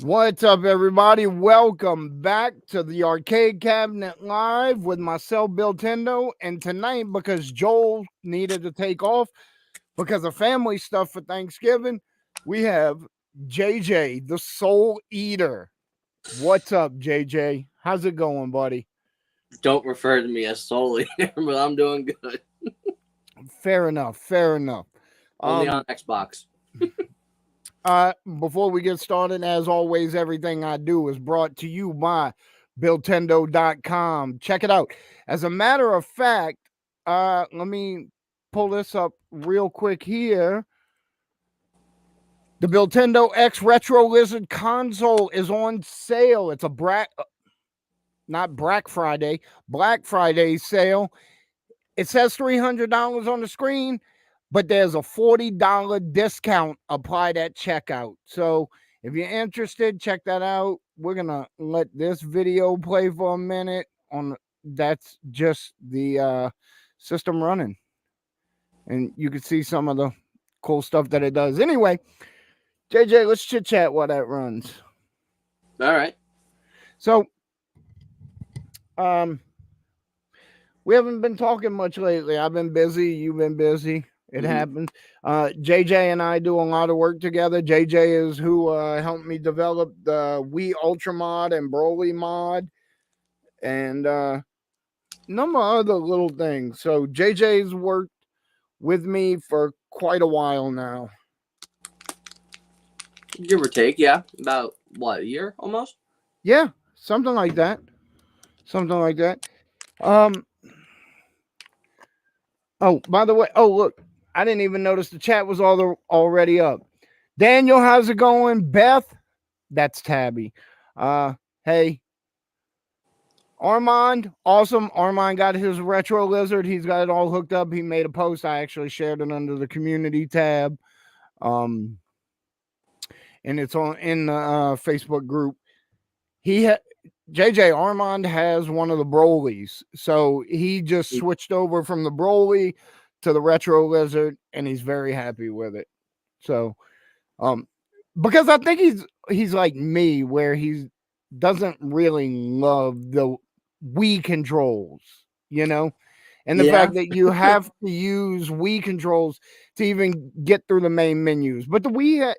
What's up, everybody? Welcome back to the Arcade Cabinet Live with myself, Bill Tendo. And tonight, because Joel needed to take off because of family stuff for Thanksgiving, we have JJ, the Soul Eater. What's up, JJ? How's it going, buddy? Don't refer to me as solely, but I'm doing good. Fair enough. Fair enough. Only on Xbox. Before we get started, as always, everything I do is brought to you by BillTendo.com. Check it out. As a matter of fact, let me pull this up real quick here. The Nintendo X Retro Lizard console is on sale. It's a not Black Friday sale. It says $300 on the screen, but there's a $40 discount applied at checkout. So if you're interested, check that out. We're gonna let this video play for a minute. That's just the system running, and you can see some of the cool stuff that it does. Anyway, JJ, let's chit chat while that runs. All right. So, we haven't been talking much lately. I've been busy. You've been busy. It happens. JJ and I do a lot of work together. JJ is who helped me develop the Wii Ultra mod and Broly mod, and number of other little things. So JJ's worked with me for quite a while now. Give or take, yeah. About what, a year almost? Yeah, something like that. Something like that. Oh, by the way, look, I didn't even notice the chat was already up. Daniel, how's it going? Beth, that's Tabby. Hey. Armand, awesome. Armand got his Retro Lizard. He's got it all hooked up. He made a post. I actually shared it under the community tab. And it's in the Facebook group. JJ Armand has one of the Brolys. So he just switched over from the Broly to the Retro Lizard, and he's very happy with it. So, because I think he's like me, where he doesn't really love the Wii controls, and the fact that you have to use Wii controls to even get through the main menus. But the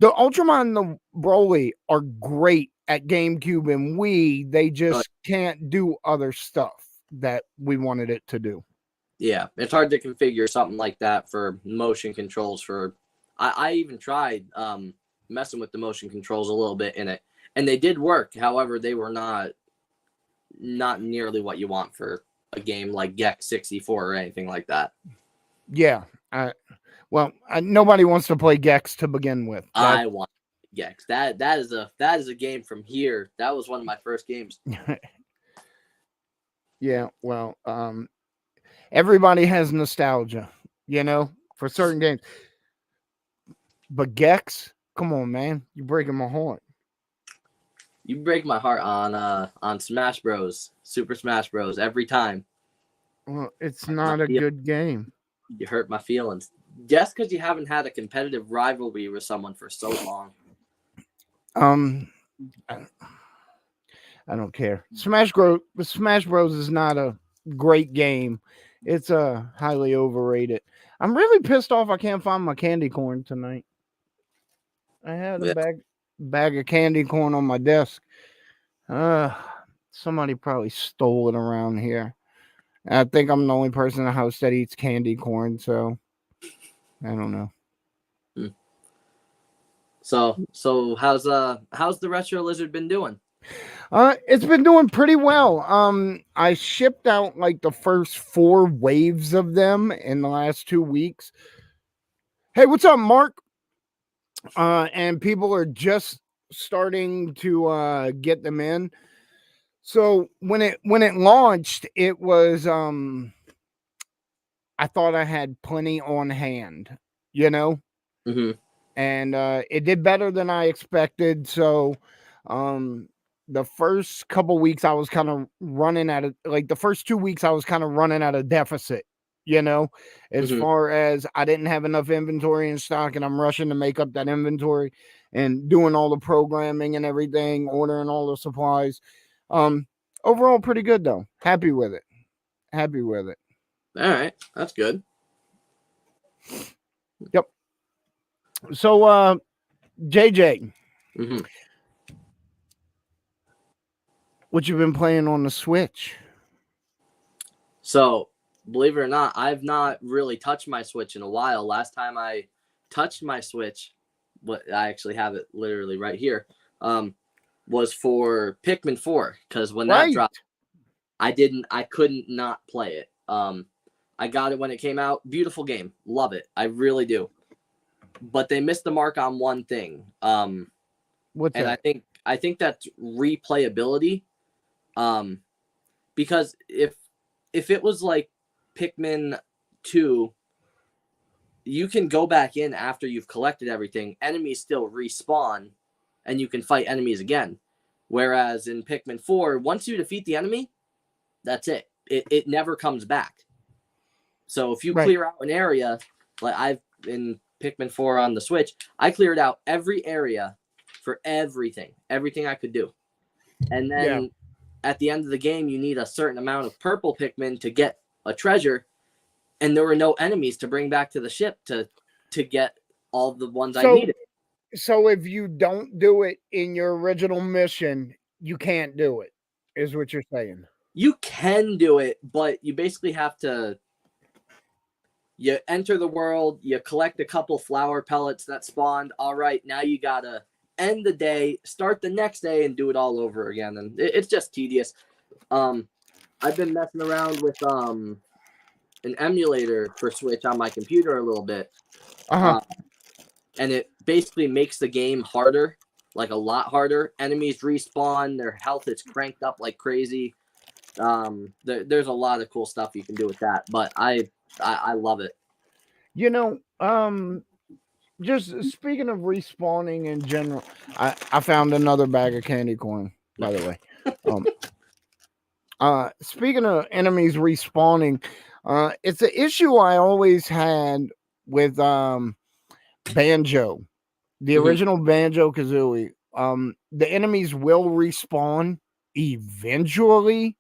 Ultraman and the Broly are great at GameCube and Wii. They just can't do other stuff that we wanted it to do. Yeah, it's hard to configure something like that for motion controls. I even tried messing with the motion controls a little bit in it, and they did work. However, they were not nearly what you want for a game like Gex 64 or anything like that. Yeah, nobody wants to play Gex to begin with. I want Gex. That is a game from here. That was one of my first games. Yeah, well, everybody has nostalgia, for certain games. But Gex, come on, man, you're breaking my heart. You break my heart on Smash Bros. Super Smash Bros. Every time. Well, it's not a good game. You hurt my feelings. Just because you haven't had a competitive rivalry with someone for so long. I don't care. Smash Bros is not a great game. It's highly overrated. I'm really pissed off I can't find my candy corn tonight. I had a bag of candy corn on my desk. Somebody probably stole it around here. I think I'm the only person in the house that eats candy corn, so I don't know. So how's the Retro Lizard been doing? It's been doing pretty well. I shipped out like the first 4 waves of them in the last 2 weeks. Hey, what's up, Mark? And people are just starting to get them in. So when it launched, it was I thought I had plenty on hand, Mm-hmm. And it did better than I expected. So the first couple weeks I was kind of running out of the first 2 weeks I was kind of running out of deficit, as Mhm. far as I didn't have enough inventory in stock and I'm rushing to make up that inventory and doing all the programming and everything, ordering all the supplies. Overall pretty good though. Happy with it. Happy with it. All right, that's good. Yep. So JJ, Hmm. what you been playing on the Switch? So, believe it or not, I've not really touched my Switch in a while. Last time I touched my Switch, what I actually have it literally right here, was for Pikmin 4. Because when that Right. dropped, I couldn't not play it. I got it when it came out. Beautiful game. Love it. I really do. But they missed the mark on one thing. What's And that? I think that's replayability. Because if it was like Pikmin 2, you can go back in after you've collected everything. Enemies still respawn, and you can fight enemies again. Whereas in Pikmin 4, once you defeat the enemy, that's it. It never comes back. So if you Right. clear out an area, like I've in Pikmin 4 on the Switch, I cleared out every area for everything I could do. And then at the end of the game, you need a certain amount of purple Pikmin to get a treasure, and there were no enemies to bring back to the ship to get all the ones I needed. So if you don't do it in your original mission, you can't do it, is what you're saying. You can do it, but you basically have to. You enter the world, you collect a couple flower pellets that spawned. All right, now you gotta end the day, start the next day, and do it all over again. And it's just tedious. I've been messing around with an emulator for Switch on my computer a little bit, and it basically makes the game harder, like a lot harder. Enemies respawn, their health is cranked up like crazy. There's a lot of cool stuff you can do with that, but I love it. Just speaking of respawning in general, I found another bag of candy corn, by the way. Speaking of enemies respawning, it's an issue I always had with Banjo, the Mhm. original Banjo Kazooie. The enemies will respawn eventually,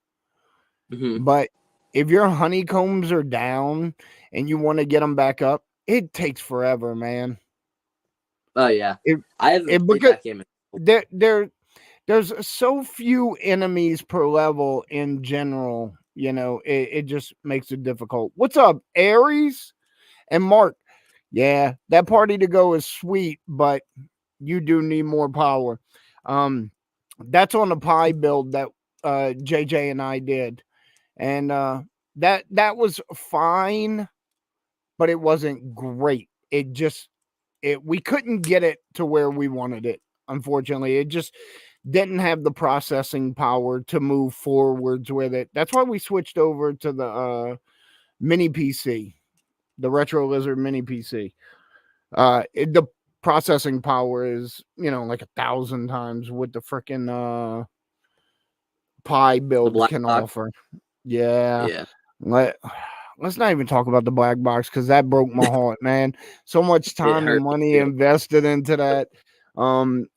Mhm. but if your honeycombs are down and you want to get them back up, it takes forever, man. Oh yeah, It I haven't it played because that game. there's so few enemies per level in general. It just makes it difficult. What's up, Aries and Mark? Yeah, that party to go is sweet, but you do need more power. That's on the pie build that JJ and I did, and that was fine, but it wasn't great. We couldn't get it to where we wanted it. Unfortunately, it just didn't have the processing power to move forwards with it. That's why we switched over to the mini PC, the Retro Lizard mini PC. The processing power is like 1,000 times what the freaking Pi The build Black can Box. offer. Yeah. Yeah, Let's not even talk about the black box because that broke my heart, man. So much it time and hurt me money too. invested into that. And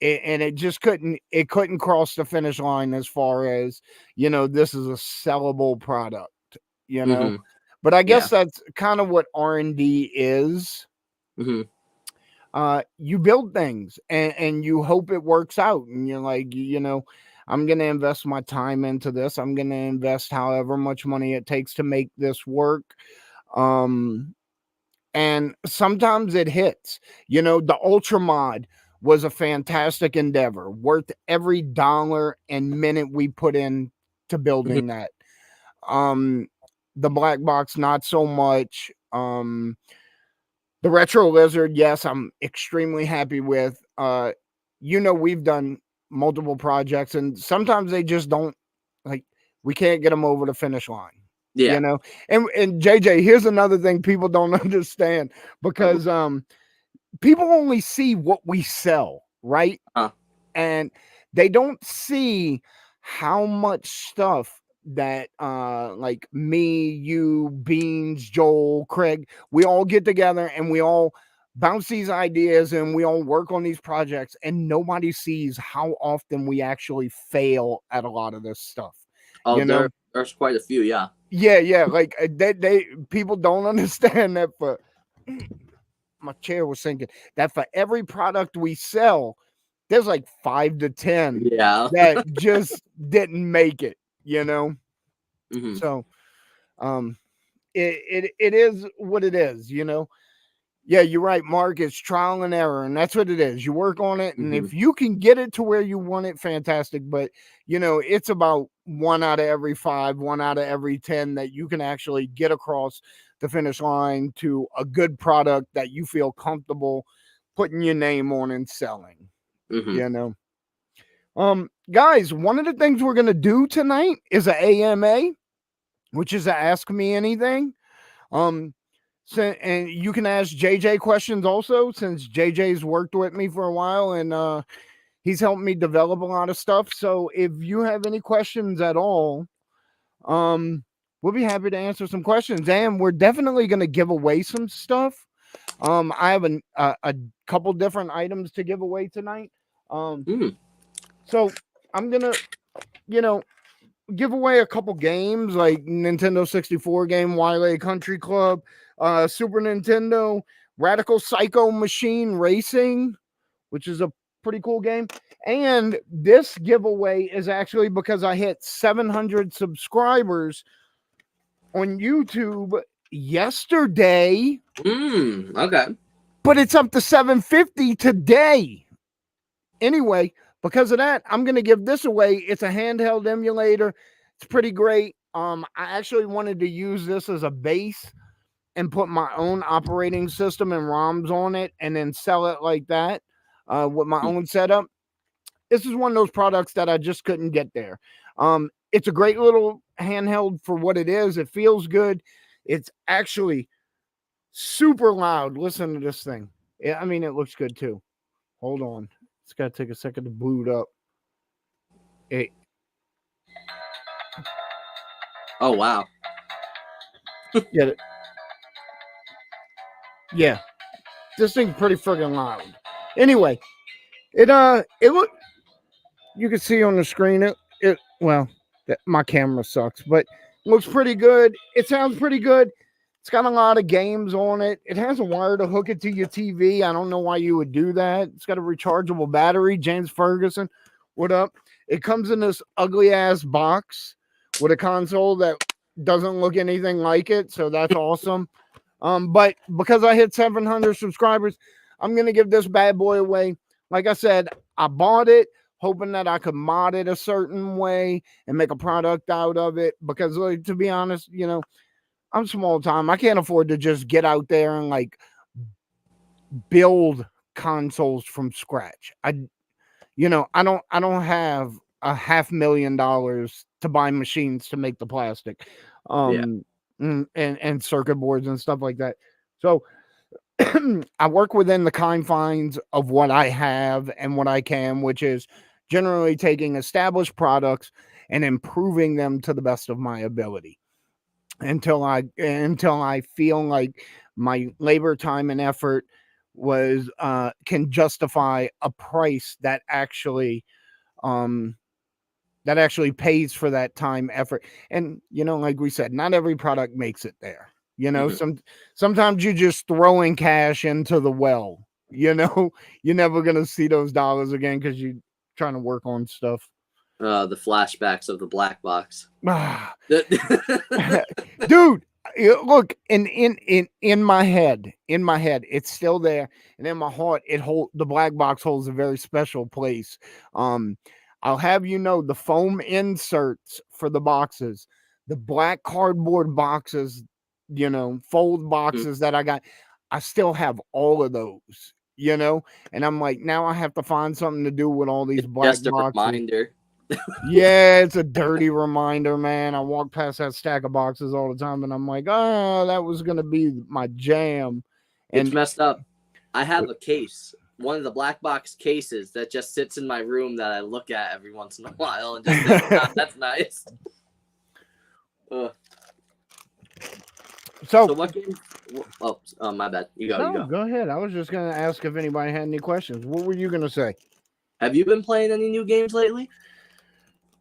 it just couldn't cross the finish line as far as this is a sellable product, you know. Mhm. But I Yeah. guess that's kind of what R&D is. Mhm. You build things and you hope it works out, and you're like, I'm going to invest my time into this. I'm going to invest however much money it takes to make this work. And sometimes it hits. The Ultra Mod was a fantastic endeavor, worth every dollar and minute we put in to Mhm. building that. The black box, not so much. The Retro Lizard, yes, I'm extremely happy with. We've done multiple projects, and sometimes they just don't, like, we can't get them over the finish line. Yeah. And JJ, here's another thing people don't understand, Oh. because people only see what we sell, right? Uh, And they don't see how much stuff that like me, you, Beans, Joel, Craig, we all get together and we all bounce these ideas and we all work on these projects, and nobody sees how often we actually fail at a lot of this stuff. Oh, You know? there's quite a few, yeah. Yeah, like they people don't understand that for my chair was sinking, that for every product we sell, there's like 5 to 10 Yeah. that just didn't make it, you know? Hmm. So, um, it is what it is, you know? Yeah, you're right, Mark. It's trial and error, and that's what it is. You work on it, and Hmm. if you can get it to where you want it, fantastic. But you know, it's about 1 out of every 5, 1 out of every 10 that you can actually get across the finish line to a good product that you feel comfortable putting your name on and selling. Hmm. You know, guys, one of the things we're gonna do tonight is a AMA, which is a Ask Me Anything. Um, so, and you can ask JJ questions also, since JJ's worked with me for a while and he's helped me develop a lot of stuff. So if you have any questions at all, we'll be happy to answer some questions. And we're definitely going to give away some stuff. I have a couple different items to give away tonight. Mm. So I'm gonna, you know, give away a couple games like Nintendo 64 game, Wile Country Club, Super Nintendo, Radical Psycho Machine Racing, which is a pretty cool game. And this giveaway is actually because I hit 700 subscribers on YouTube yesterday, Okay. but it's up to 750 today. Anyway, because of that, I'm going to give this away. It's a handheld emulator. It's pretty great. I actually wanted to use this as a base and put my own operating system and ROMs on it and then sell it like that with my own setup. This is one of those products that I just couldn't get there. It's a great little handheld for what it is. It feels good. It's actually super loud. Listen to this thing. I mean, it looks good too. Hold on. It's got to take a second to boot up. It, Oh, wow. yeah, yeah. This thing's pretty friggin' loud. Anyway, it look. You can see on the screen. Well, my camera sucks, but it looks pretty good. It sounds pretty good. It's got a lot of games on it. It has a wire to hook it to your TV. I don't know why you would do that. It's got a rechargeable battery. James Ferguson, what up? It comes in this ugly ass box with a console that doesn't look anything like it. So that's awesome. But because I hit 700 subscribers, I'm gonna give this bad boy away. Like I said, I bought it hoping that I could mod it a certain way and make a product out of it. Because, like, to be honest, you know, I'm small time. I can't afford to just get out there and like build consoles from scratch. I don't have $500,000 to buy machines to make the plastic, Yeah. and circuit boards and stuff like that. So I work within the confines of what I have and what I can, which is generally taking established products and improving them to the best of my ability until I feel like my labor, time, and effort was can justify a price um that actually pays for that time, effort. And you know, like we said, not every product makes it there. You know, Hmm. sometimes you're just throwing cash into the well. You know, you're never gonna see those dollars again because you're trying to work on stuff. The flashbacks of the black box. Ah, dude, look, in my head, it's still there, and in my heart, the black box holds a very special place. um I'll have you know, the foam inserts for the boxes, the black cardboard boxes, you know, fold boxes that I still have all of those, you know. And I'm like, now I have to find something to do with all these It's black just a boxes. reminder. Yeah, it's a dirty reminder, man. I walk past that stack of boxes all the time, and I'm like, oh, that was gonna be my jam. It's And messed up. I have a case, one of the black box cases that just sits in my room that I look at every once in a while and just think, ah, that's nice. Uh, So, so what game? Oh, my bad. You go. You no, go. go ahead. I was just going to ask if anybody had any questions. What were you going to say? Have you been playing any new games lately?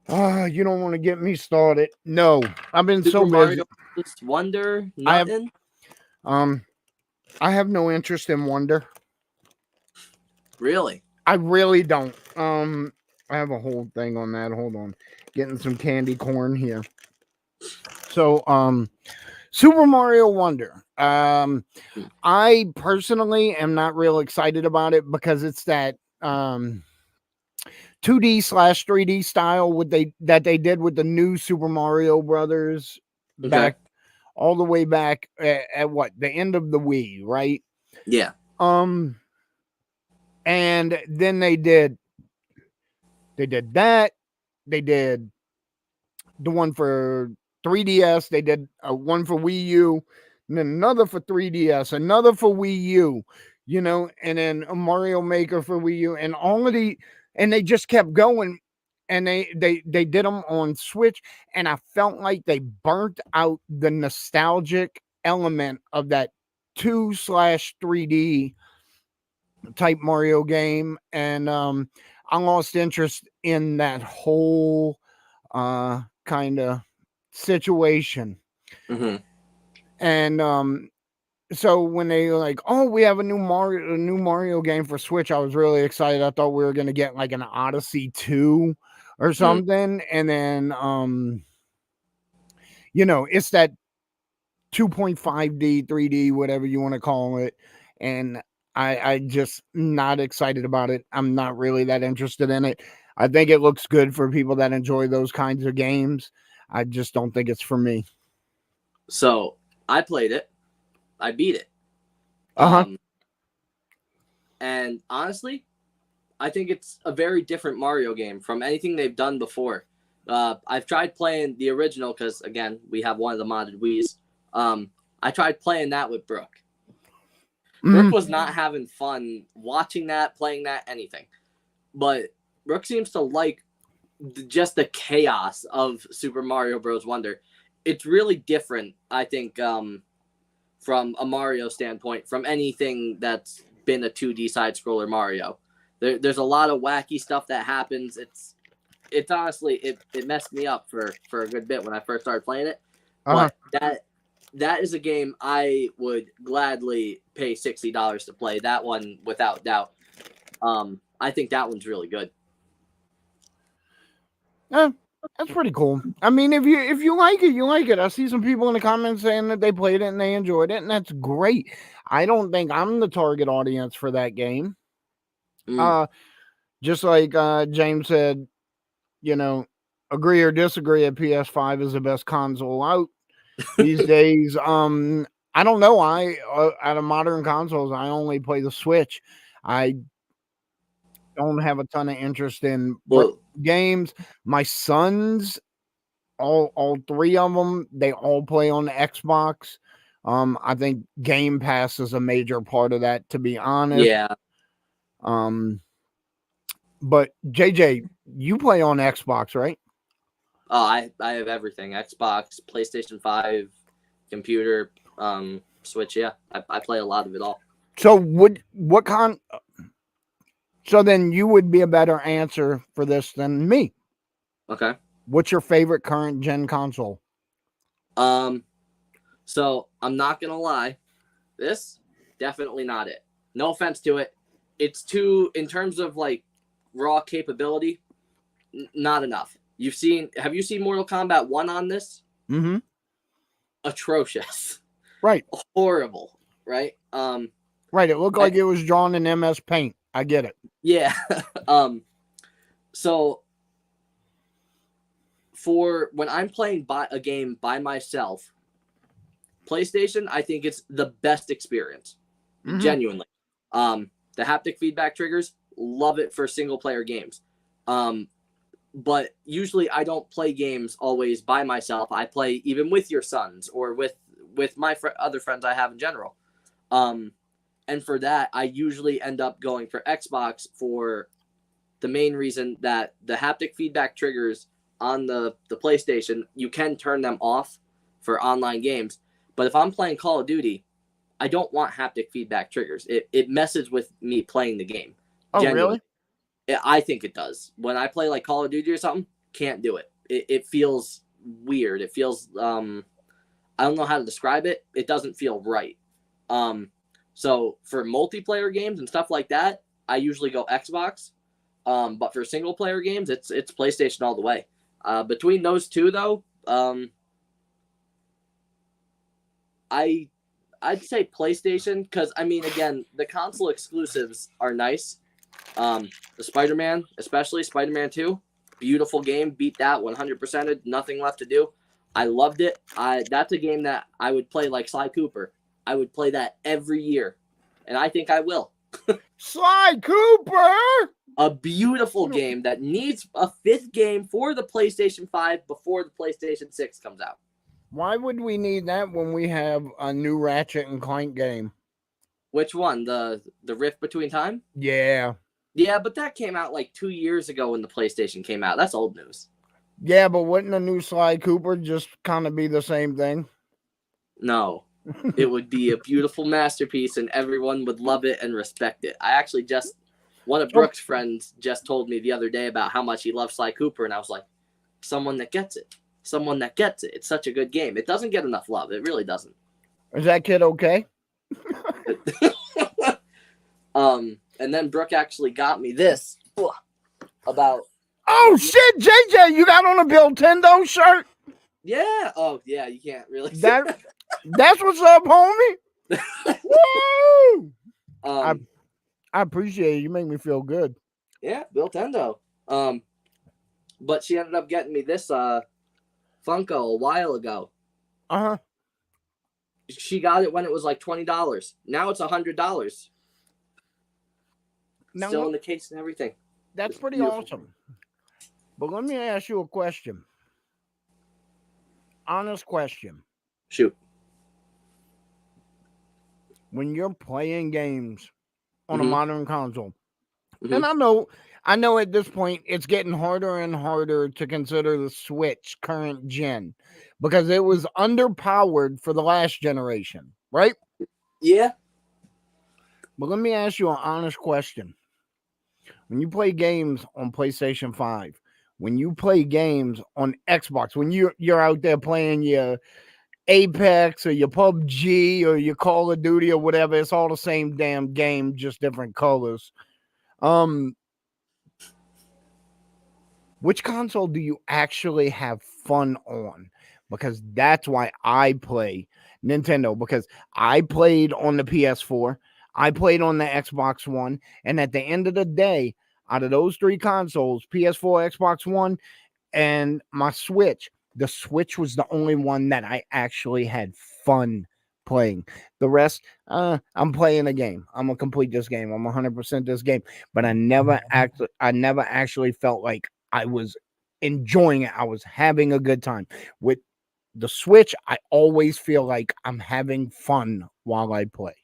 You don't want to get me started. No, I've been Super so busy. Mario Wonder, I have nothing. um I have no interest in Wonder. Really? I really don't. I have a whole thing on that. Hold on. Getting some candy corn here. So, Super Mario Wonder. I personally am not real excited about it because it's that 2D slash 3D style that they did with the new Super Mario Brothers Okay. back all the way back at what, the end of the Wii, right? Yeah. And then they did that. They did the one for 3DS. They did one for Wii U, and then another for 3DS, another for Wii U, and then a Mario Maker for Wii U, and and they just kept going. And they did them on Switch, and I felt like they burnt out the nostalgic element of that 2/3D type Mario game, and I lost interest in that whole kind of situation. Mm-hmm. And so when they were like, "Oh, we have a new Mario game for Switch," I was really excited. I thought we were gonna get like an Odyssey 2 or something, and then it's that 2.5D, 3D, whatever you want to call it, and I just not excited about it. I'm not really that interested in it. I think it looks good for people that enjoy those kinds of games. I just don't think it's for me. So I played it. I beat it. Uh-huh. And honestly, I think it's a very different Mario game from anything they've done before. I've tried playing the original because, again, we have one of the modded Wii's. I tried playing that with Brooke. Brooke was not having fun watching that, playing that, anything. But Brooke seems to like just the chaos of Super Mario Bros. Wonder. It's really different, I think, from a Mario standpoint, from anything that's been a 2D side-scroller Mario. There's a lot of wacky stuff that happens. It's honestly, it messed me up for a good bit when I first started playing it. Uh-huh. But that is a game I would gladly pay $60 to play. That one, without doubt. I think that one's really good. Yeah, that's pretty cool. I mean, if you like it, you like it. I see some people in the comments saying that they played it and they enjoyed it, and that's great. I don't think I'm the target audience for that game. Just like James said, agree or disagree, a PS5 is the best console out these days. I don't know. Out of modern consoles, I only play the Switch. I don't have a ton of interest in games. My sons, all three of them, they all play on the Xbox. I think Game Pass is a major part of that, to be honest. Yeah. But JJ, you play on Xbox, right? Oh, I have everything: Xbox, PlayStation 5, computer, Switch. Yeah, I play a lot of it all. So so then you would be a better answer for this than me. Okay. What's your favorite current gen console? So I'm not gonna lie, this definitely not it. No offense to it. It's too, in terms of like raw capability, not enough. Have you seen Mortal Kombat 1 on this? Mm-hmm. Atrocious. Right. Horrible. Right? Right. It looked like it was drawn in MS Paint. I get it. Yeah. So for when I'm playing a game by myself, PlayStation, I think it's the best experience. Mm-hmm. Genuinely. The haptic feedback triggers, love it for single player games. But usually I don't play games always by myself. I play even with your sons or with my other friends I have in general. And for that, I usually end up going for Xbox for the main reason that the haptic feedback triggers on the PlayStation, you can turn them off for online games. But if I'm playing Call of Duty, I don't want haptic feedback triggers. It messes with me playing the game. Oh, Genuinely. really? I think it does. When I play like Call of Duty or something, can't do it. It feels weird. It feels I don't know how to describe it. It doesn't feel right. So for multiplayer games and stuff like that, I usually go Xbox. But for single player games, it's PlayStation all the way. Between those two, though, I'd say PlayStation because I mean, again, the console exclusives are nice. The Spider-Man, especially Spider-Man 2, beautiful game. Beat that 100%. Nothing left to do. I loved it. That's a game that I would play like Sly Cooper. I would play that every year, and I think I will. Sly Cooper! A beautiful game that needs a 5th game for the PlayStation 5 before the PlayStation 6 comes out. Why would we need that when we have a new Ratchet and Clank game? Which one? The Rift Between Time? Yeah. Yeah, but that came out like 2 years ago when the PlayStation came out. That's old news. Yeah, but wouldn't a new Sly Cooper just kind of be the same thing? No. It would be a beautiful masterpiece and everyone would love it and respect it. I actually just, one of Brooks' friends just told me the other day about how much he loves Sly Cooper, and I was like, someone that gets it. Someone that gets it. It's such a good game. It doesn't get enough love. It really doesn't. Is that kid okay? And then Brooke actually got me this about. Oh shit, JJ, you got on a Nintendo shirt? Yeah. Oh yeah, you can't really. That's what's up, homie. Woo! I appreciate it. You make me feel good. Yeah, Nintendo. But she ended up getting me this Funko a while ago. Uh-huh. She got it when it was like $20. Now it's $100. Still in the case and everything. That's pretty awesome. But let me ask you a question. Honest question. Shoot. When you're playing games on a modern console, and I know at this point it's getting harder and harder to consider the Switch current gen because it was underpowered for the last generation, right? Yeah. But let me ask you an honest question. When you play games on PlayStation 5, when you play games on Xbox, when you're out there playing your Apex or your PUBG or your Call of Duty or whatever, it's all the same damn game, just different colors. Which console do you actually have fun on? Because that's why I play Nintendo, because I played on the PS4, I played on the Xbox One, and at the end of the day, out of those 3 consoles, PS4, Xbox One, and my Switch, the Switch was the only one that I actually had fun playing. The rest, I'm playing a game. I'm gonna complete this game. I'm 100% this game. But I never actually felt like I was enjoying it. I was having a good time. With the Switch, I always feel like I'm having fun while I play.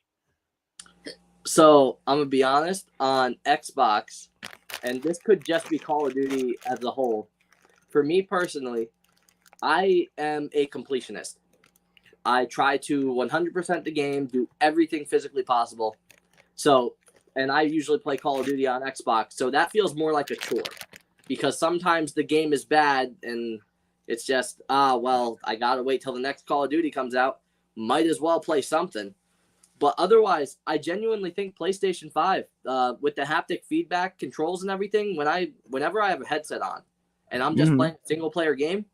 So I'm gonna be honest, on Xbox, and this could just be Call of Duty as a whole. For me personally, I am a completionist. I try to 100% the game, do everything physically possible. So, and I usually play Call of Duty on Xbox, so that feels more like a chore. Because sometimes the game is bad and it's just, well, I gotta wait till the next Call of Duty comes out. Might as well play something. But otherwise, I genuinely think PlayStation 5, with the haptic feedback controls and everything, whenever I have a headset on and I'm just playing a single player game,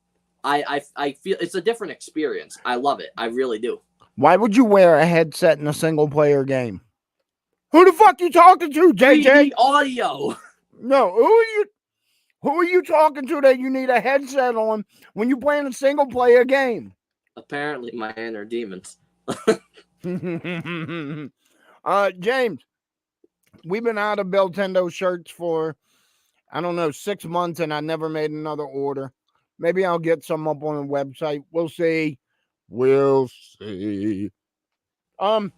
I feel it's a different experience. I love it. I really do. Why would you wear a headset in a single player game? Who the fuck you talking to, JJ? 3D audio. No, who are you talking to that you need a headset on when you playing a single player game? Apparently my inner demons. James, we've been out of Nintendo shirts for, I don't know, 6 months, and I never made another order. Maybe I'll get some up on the website. We'll see. I'm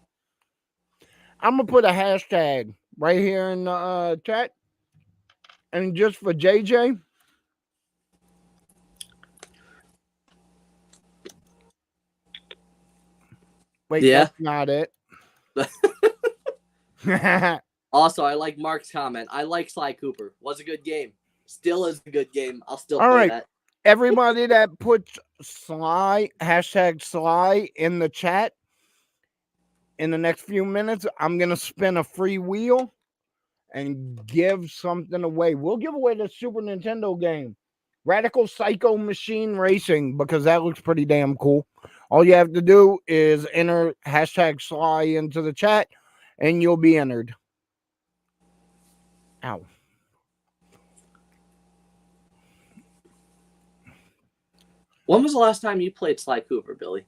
gonna put a hashtag right here in the chat, and just for JJ, Wait, Yeah. that's not it. Also, I like Mark's comment. I like Sly Cooper. Was a good game. Still is a good game. I'll still All play right. that. Everybody that puts Sly, #Sly in the chat, in the next few minutes, I'm going to spin a free wheel and give something away. We'll give away the Super Nintendo game, Radical Psycho Machine Racing, because that looks pretty damn cool. All you have to do is enter #Sly into the chat, and you'll be entered. Ow. When was the last time you played Sly Cooper, Billy?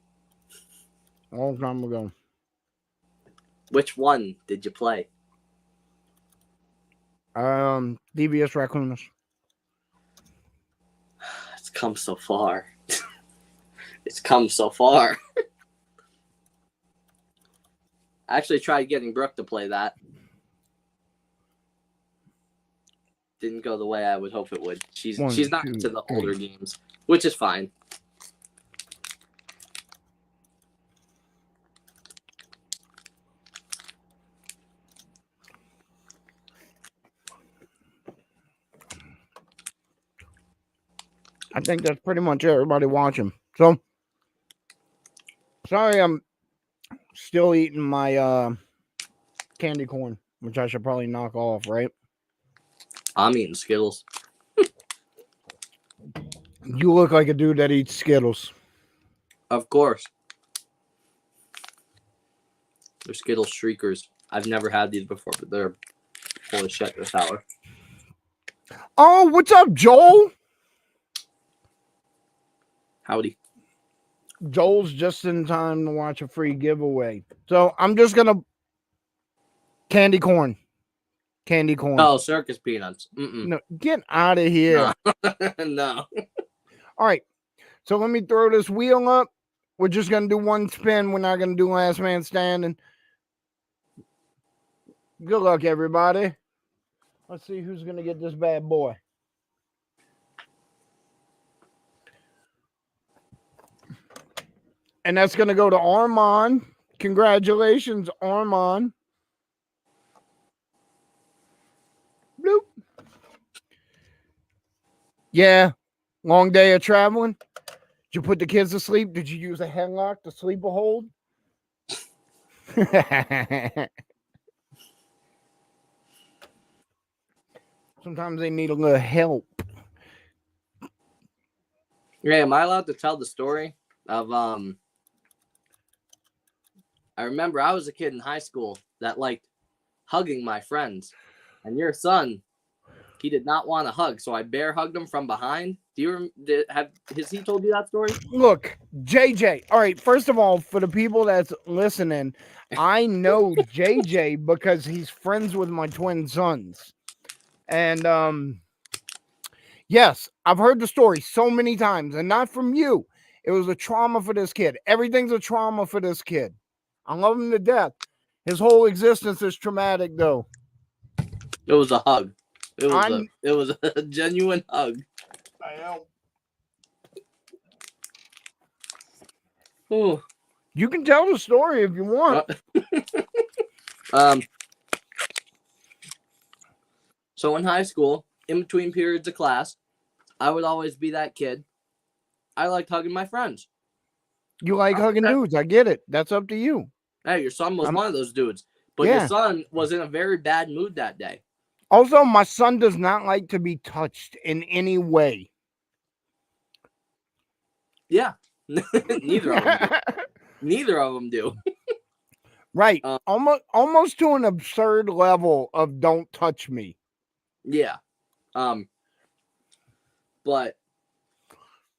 A long time ago. Which one did you play? Devious Raccoonus. It's come so far. It's come so far. I actually tried getting Brooke to play that. Didn't go the way I would hope it would. She's not into the older games, which is fine. I think that's pretty much everybody watching. So, sorry, I'm still eating my candy corn, which I should probably knock off, right? I'm eating Skittles. You look like a dude that eats Skittles. Of course. They're Skittles Shriekers. I've never had these before, but they're holy shit, they're sour. Oh, what's up, Joel? Howdy. Joel's just in time to watch a free giveaway. So I'm just gonna candy corn. Oh, circus peanuts. Mm-mm. No, get out of here. No. All right. So let me throw this wheel up. We're just gonna do one spin. We're not gonna do last man standing. Good luck, everybody. Let's see who's gonna get this bad boy. And that's gonna go to Armand. Congratulations, Armand. Bloop. Yeah, long day of traveling. Did you put the kids to sleep? Did you use a headlock to sleep a hold? Sometimes they need a little help. Yeah, am I allowed to tell the story of I remember I was a kid in high school that liked hugging my friends, and your son, he did not want to hug, so I bear hugged him from behind. Has he told you that story? Look, JJ. All right, first of all, for the people that's listening, I know JJ because he's friends with my twin sons. And yes, I've heard the story so many times, and not from you. It was a trauma for this kid. Everything's a trauma for this kid. I love him to death. His whole existence is traumatic, though. It was a hug. It was a genuine hug. I know. Ooh. You can tell the story if you want. So in high school, in between periods of class, I would always be that kid. I liked hugging my friends. You like hugging dudes. I get it. That's up to you. Hey, your son was one of those dudes. But Yeah. your son was in a very bad mood that day. Also, my son does not like to be touched in any way. Yeah. Neither of them do. Neither of them do. Right. Almost to an absurd level of don't touch me. Yeah. But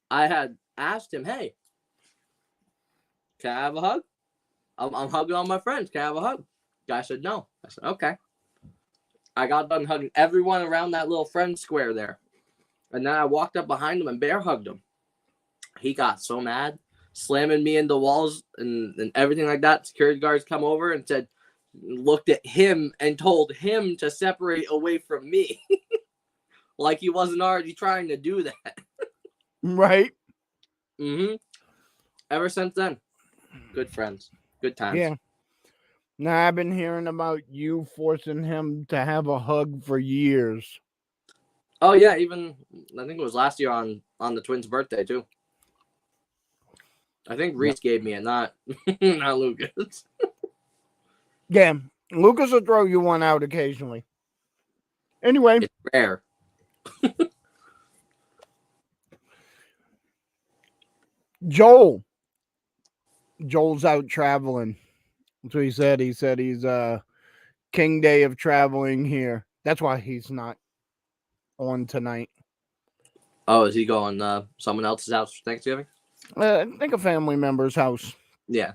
I had asked him, hey, can I have a hug? I'm hugging all my friends. Can I have a hug? Guy said no. I said, okay. I got done hugging everyone around that little friend square there. And then I walked up behind him and bear hugged him. He got so mad, slamming me into walls and everything like that. Security guards come over and looked at him and told him to separate away from me. Like he wasn't already trying to do that. Right. Mm-hmm. Ever since then, good friends. Good times. Yeah. Now I've been hearing about you forcing him to have a hug for years. Oh yeah, even I think it was last year on the twins' birthday too. I think Reese gave me it, not not Lucas. Yeah, Lucas will throw you one out occasionally. Anyway, It's rare. Joel's out traveling. That's what he said. He said he's King Day of traveling here. That's why he's not on tonight. Oh, is he going someone else's house for Thanksgiving? I think a family member's house. Yeah.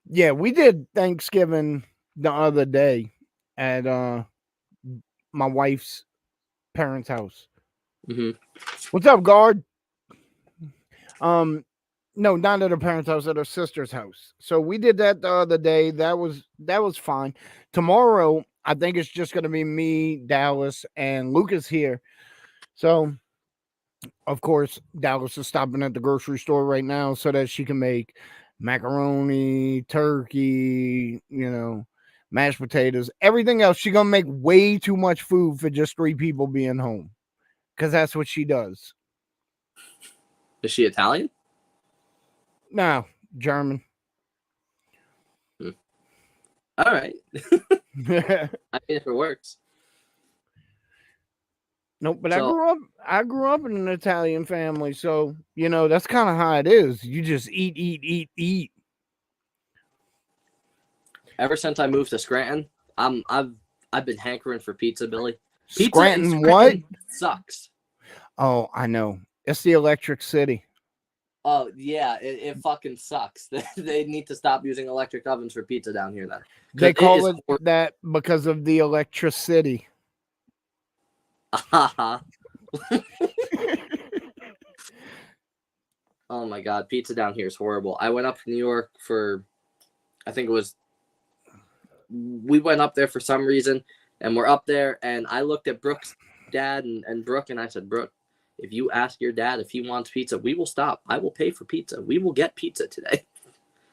Yeah, we did Thanksgiving the other day at my wife's parents' house. Mm-hmm. What's up, guard? No, not at her parents' house, at her sister's house. So we did that the other day. That was fine. Tomorrow, I think it's just gonna be me, Dallas, and Lucas here. So, of course, Dallas is stopping at the grocery store right now so that she can make macaroni, turkey, mashed potatoes, everything else. She's gonna make way too much food for just 3 people being home, because that's what she does. Is she Italian? No, German. All right. I mean, if it works. Nope, but I grew up in an Italian family, so that's kind of how it is. You just eat. Ever since I moved to Scranton, I've been hankering for pizza, Billy. Pizza Scranton, what? Sucks. Oh, I know. It's the Electric City. Oh yeah, it fucking sucks. They need to stop using electric ovens for pizza down here. Then they call it that because of the electricity. Oh my god, pizza down here is horrible. I went up to New York for, I think it was, we went up there for some reason, and we're up there, and I looked at Brooke's dad and Brooke, and I said, Brooke, if you ask your dad if he wants pizza, we will stop. I will pay for pizza. We will get pizza today.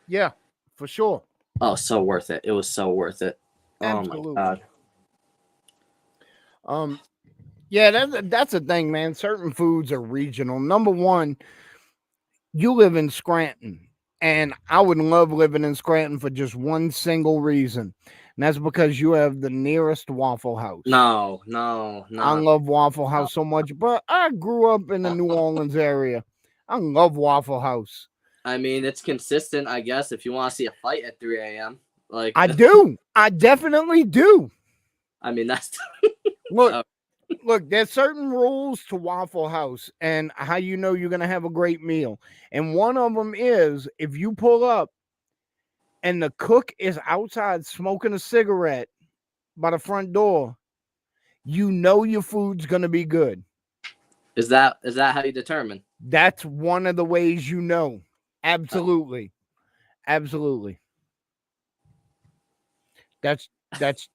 Yeah, for sure. Oh, so worth it. It was so worth it. Absolutely. Oh my god. Yeah, that's the thing, man. Certain foods are regional. Number one, you live in Scranton, and I would love living in Scranton for just one single reason. And that's because you have the nearest Waffle House. No. I love Waffle House so much, but I grew up in the New Orleans area. I love Waffle House. I mean, it's consistent, I guess, if you want to see a fight at 3 a.m. Like I do. I definitely do. I mean, that's Look, there's certain rules to Waffle House and how you're going to have a great meal. And one of them is if you pull up and the cook is outside smoking a cigarette by the front door, your food's going to be good. Is that how you determine? That's one of the ways you know. Absolutely. Absolutely. That's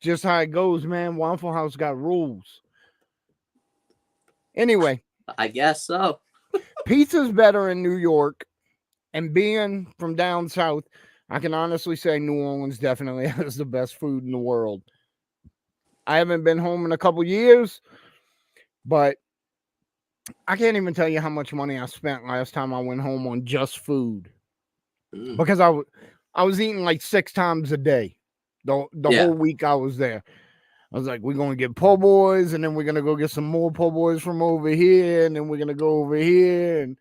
just how it goes, man. Waffle House got rules. Anyway, I guess so. Pizza's better in New York, and being from down south, I can honestly say New Orleans definitely has the best food in the world. I haven't been home in a couple years, but I can't even tell you how much money I spent last time I went home on just food. Because I was eating like 6 times a day the whole week I was there. I was like, we're going to get po' boys, and then we're going to go get some more po' boys from over here, and then we're going to go over here. And,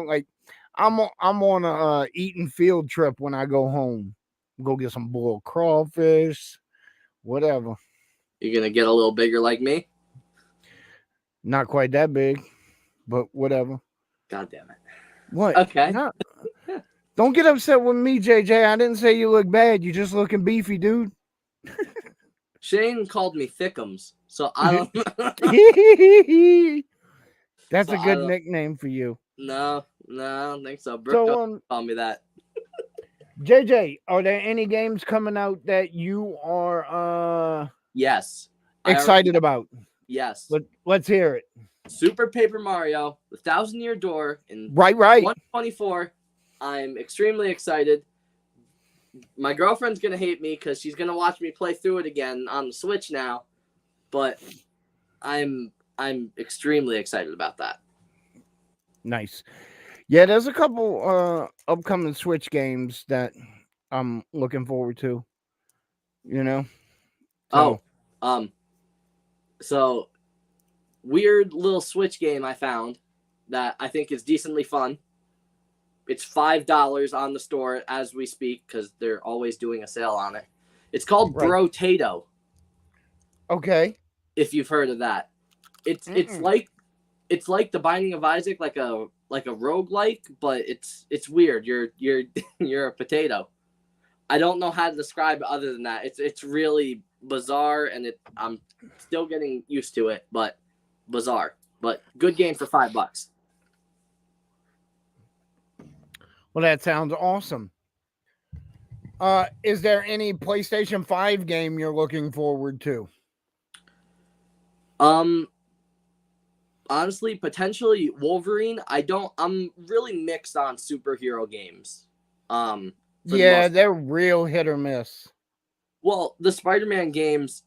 like I'm on a eating field trip when I go home. Go get some boiled crawfish, whatever. You're going to get a little bigger like me? Not quite that big, but whatever. God damn it. What? Okay. Don't get upset with me, JJ. I didn't say you look bad. You're just looking beefy, dude. Shane called me Thickums, so I don't. That's a good nickname for you. No, I don't think so. Brooke called me that. JJ, are there any games coming out that you are yes excited about? Yes. Let's hear it. Super Paper Mario, the 1,000-Year Door in right 124. I'm extremely excited. My girlfriend's gonna hate me because she's gonna watch me play through it again on the Switch now, but I'm extremely excited about that. Nice. Yeah, there's a couple upcoming Switch games that I'm looking forward to. You know? So, So weird little Switch game I found that I think is decently fun. It's $5 on the store as we speak because they're always doing a sale on it. It's called right. Brotato. Okay. If you've heard of that, it's like the Binding of Isaac, like a roguelike, but it's weird. You're a potato. I don't know how to describe it other than that. It's really bizarre, and I'm still getting used to it, but bizarre. But good game for $5. Well, that sounds awesome. Is there any PlayStation 5 game you're looking forward to? Honestly, potentially Wolverine. I'm really mixed on superhero games. Yeah, they're real hit or miss. Well, the Spider-Man games,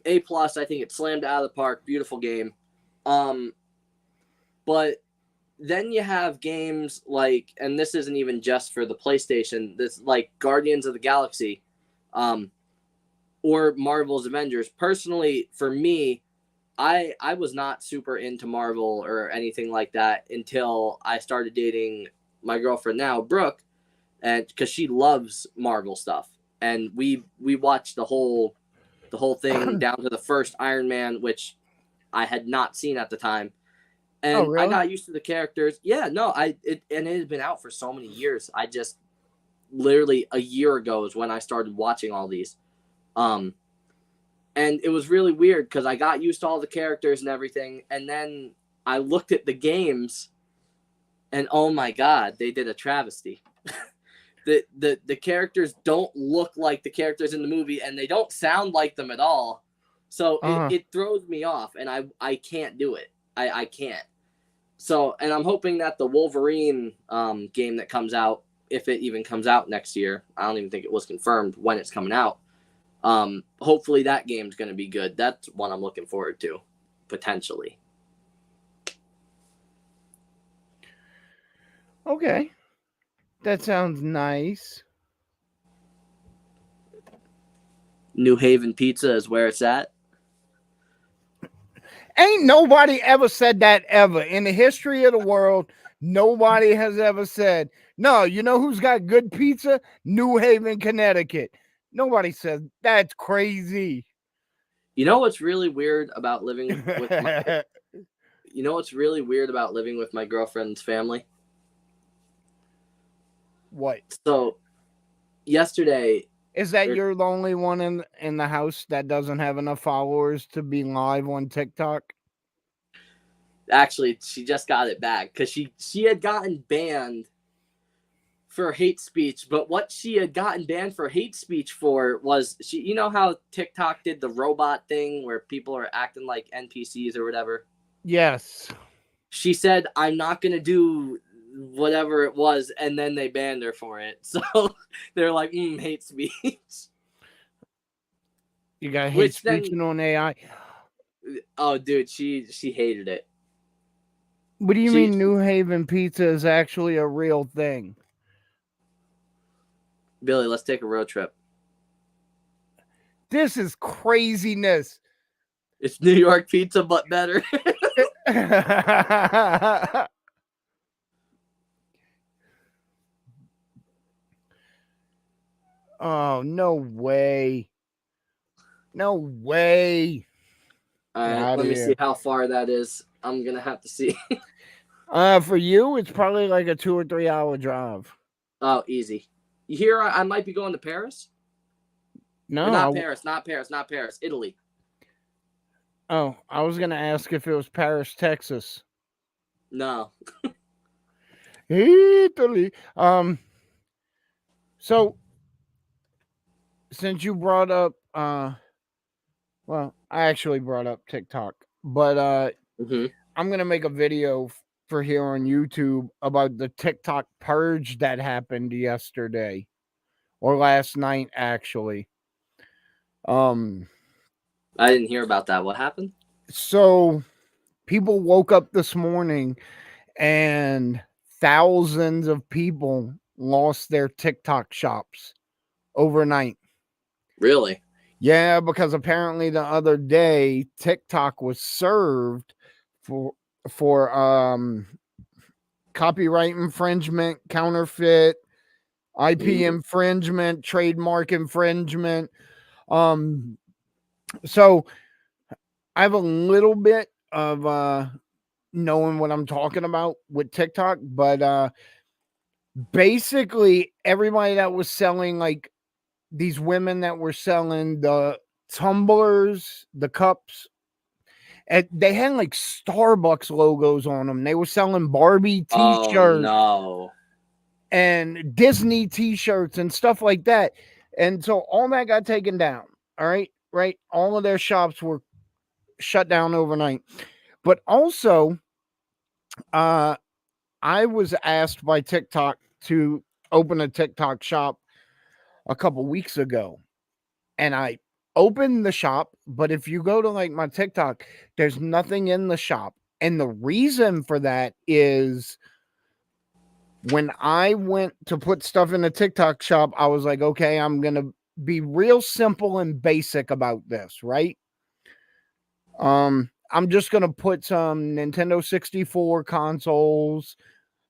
A+, I think it slammed out of the park. Beautiful game. But then you have games like, and this isn't even just for the PlayStation, this like Guardians of the Galaxy, or Marvel's Avengers. Personally, for me, I was not super into Marvel or anything like that until I started dating my girlfriend now, Brooke, and because she loves Marvel stuff, and we watched the whole thing down to the first Iron Man, which I had not seen at the time. And really? I got used to the characters. Yeah, no, and it had been out for so many years. I just literally a year ago is when I started watching all these. And it was really weird because I got used to all the characters and everything, and then I looked at the games, and oh my god, they did a travesty. The characters don't look like the characters in the movie, and they don't sound like them at all. So it throws me off, and I can't do it. I can't. So, and I'm hoping that the Wolverine game that comes out, if it even comes out next year, I don't even think it was confirmed when it's coming out. Hopefully that game's going to be good. That's one I'm looking forward to, potentially. Okay. That sounds nice. New Haven Pizza is where it's at. Ain't nobody ever said that ever. In the history of the world, nobody has ever said, no, you know who's got good pizza? New Haven, Connecticut. Nobody said that's crazy. You know what's really weird about living with my You know what's really weird about living with my girlfriend's family? What? So, yesterday, is that you're the only one in the house that doesn't have enough followers to be live on TikTok? Actually, she just got it back because she had gotten banned for hate speech, but what she had gotten banned for hate speech for was you know how TikTok did the robot thing where people are acting like NPCs or whatever? Yes. She said, I'm not going to do whatever it was, and then they banned her for it. So they're like, hate speech. You got hate speech on AI? Oh, dude, she hated it. What do you mean New Haven Pizza is actually a real thing? Billy, let's take a road trip. This is craziness. It's New York pizza, but better. Oh, no way. No way. All right, let me see how far that is. I'm going to have to see. For you, it's probably like a 2 or 3 hour drive. Oh, easy. You hear I might be going to Paris? No. Not Paris. Italy. Oh, I was going to ask if it was Paris, Texas. No. Italy. So, since you brought up, well, I actually brought up TikTok, but I'm going to make a video for here on YouTube about the TikTok purge that happened yesterday or last night, actually. I didn't hear about that. What happened? So people woke up this morning and thousands of people lost their TikTok shops overnight. Really? Yeah, because apparently the other day TikTok was served for for copyright infringement, counterfeit, IP infringement, trademark infringement. Um so I have a little bit of knowing what I'm talking about with TikTok, but basically everybody that was selling, like these women that were selling the tumblers, the cups, and they had like Starbucks logos on them. They were selling Barbie Oh t-shirts no. and Disney t-shirts and stuff like that. And so all that got taken down. All right. Right. All of their shops were shut down overnight. But also, I was asked by TikTok to open a TikTok shop a couple weeks ago. And I opened the shop, but if you go to like my TikTok, there's nothing in the shop. And the reason for that is when I went to put stuff in a TikTok shop, I was like, okay, I'm going to be real simple and basic about this, right? I'm just going to put some Nintendo 64 consoles,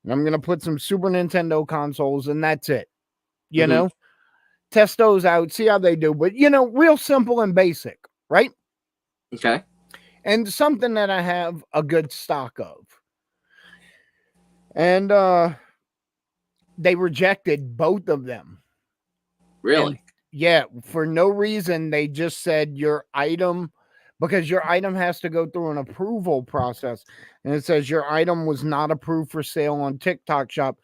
and I'm going to put some Super Nintendo consoles, and that's it. You know, test those out, see how they do, but real simple and basic, right? Okay. And something that I have a good stock of. And they rejected both of them. Really? And yeah, for no reason. They just said your item, because your item has to go through an approval process. And it says your item was not approved for sale on TikTok shop.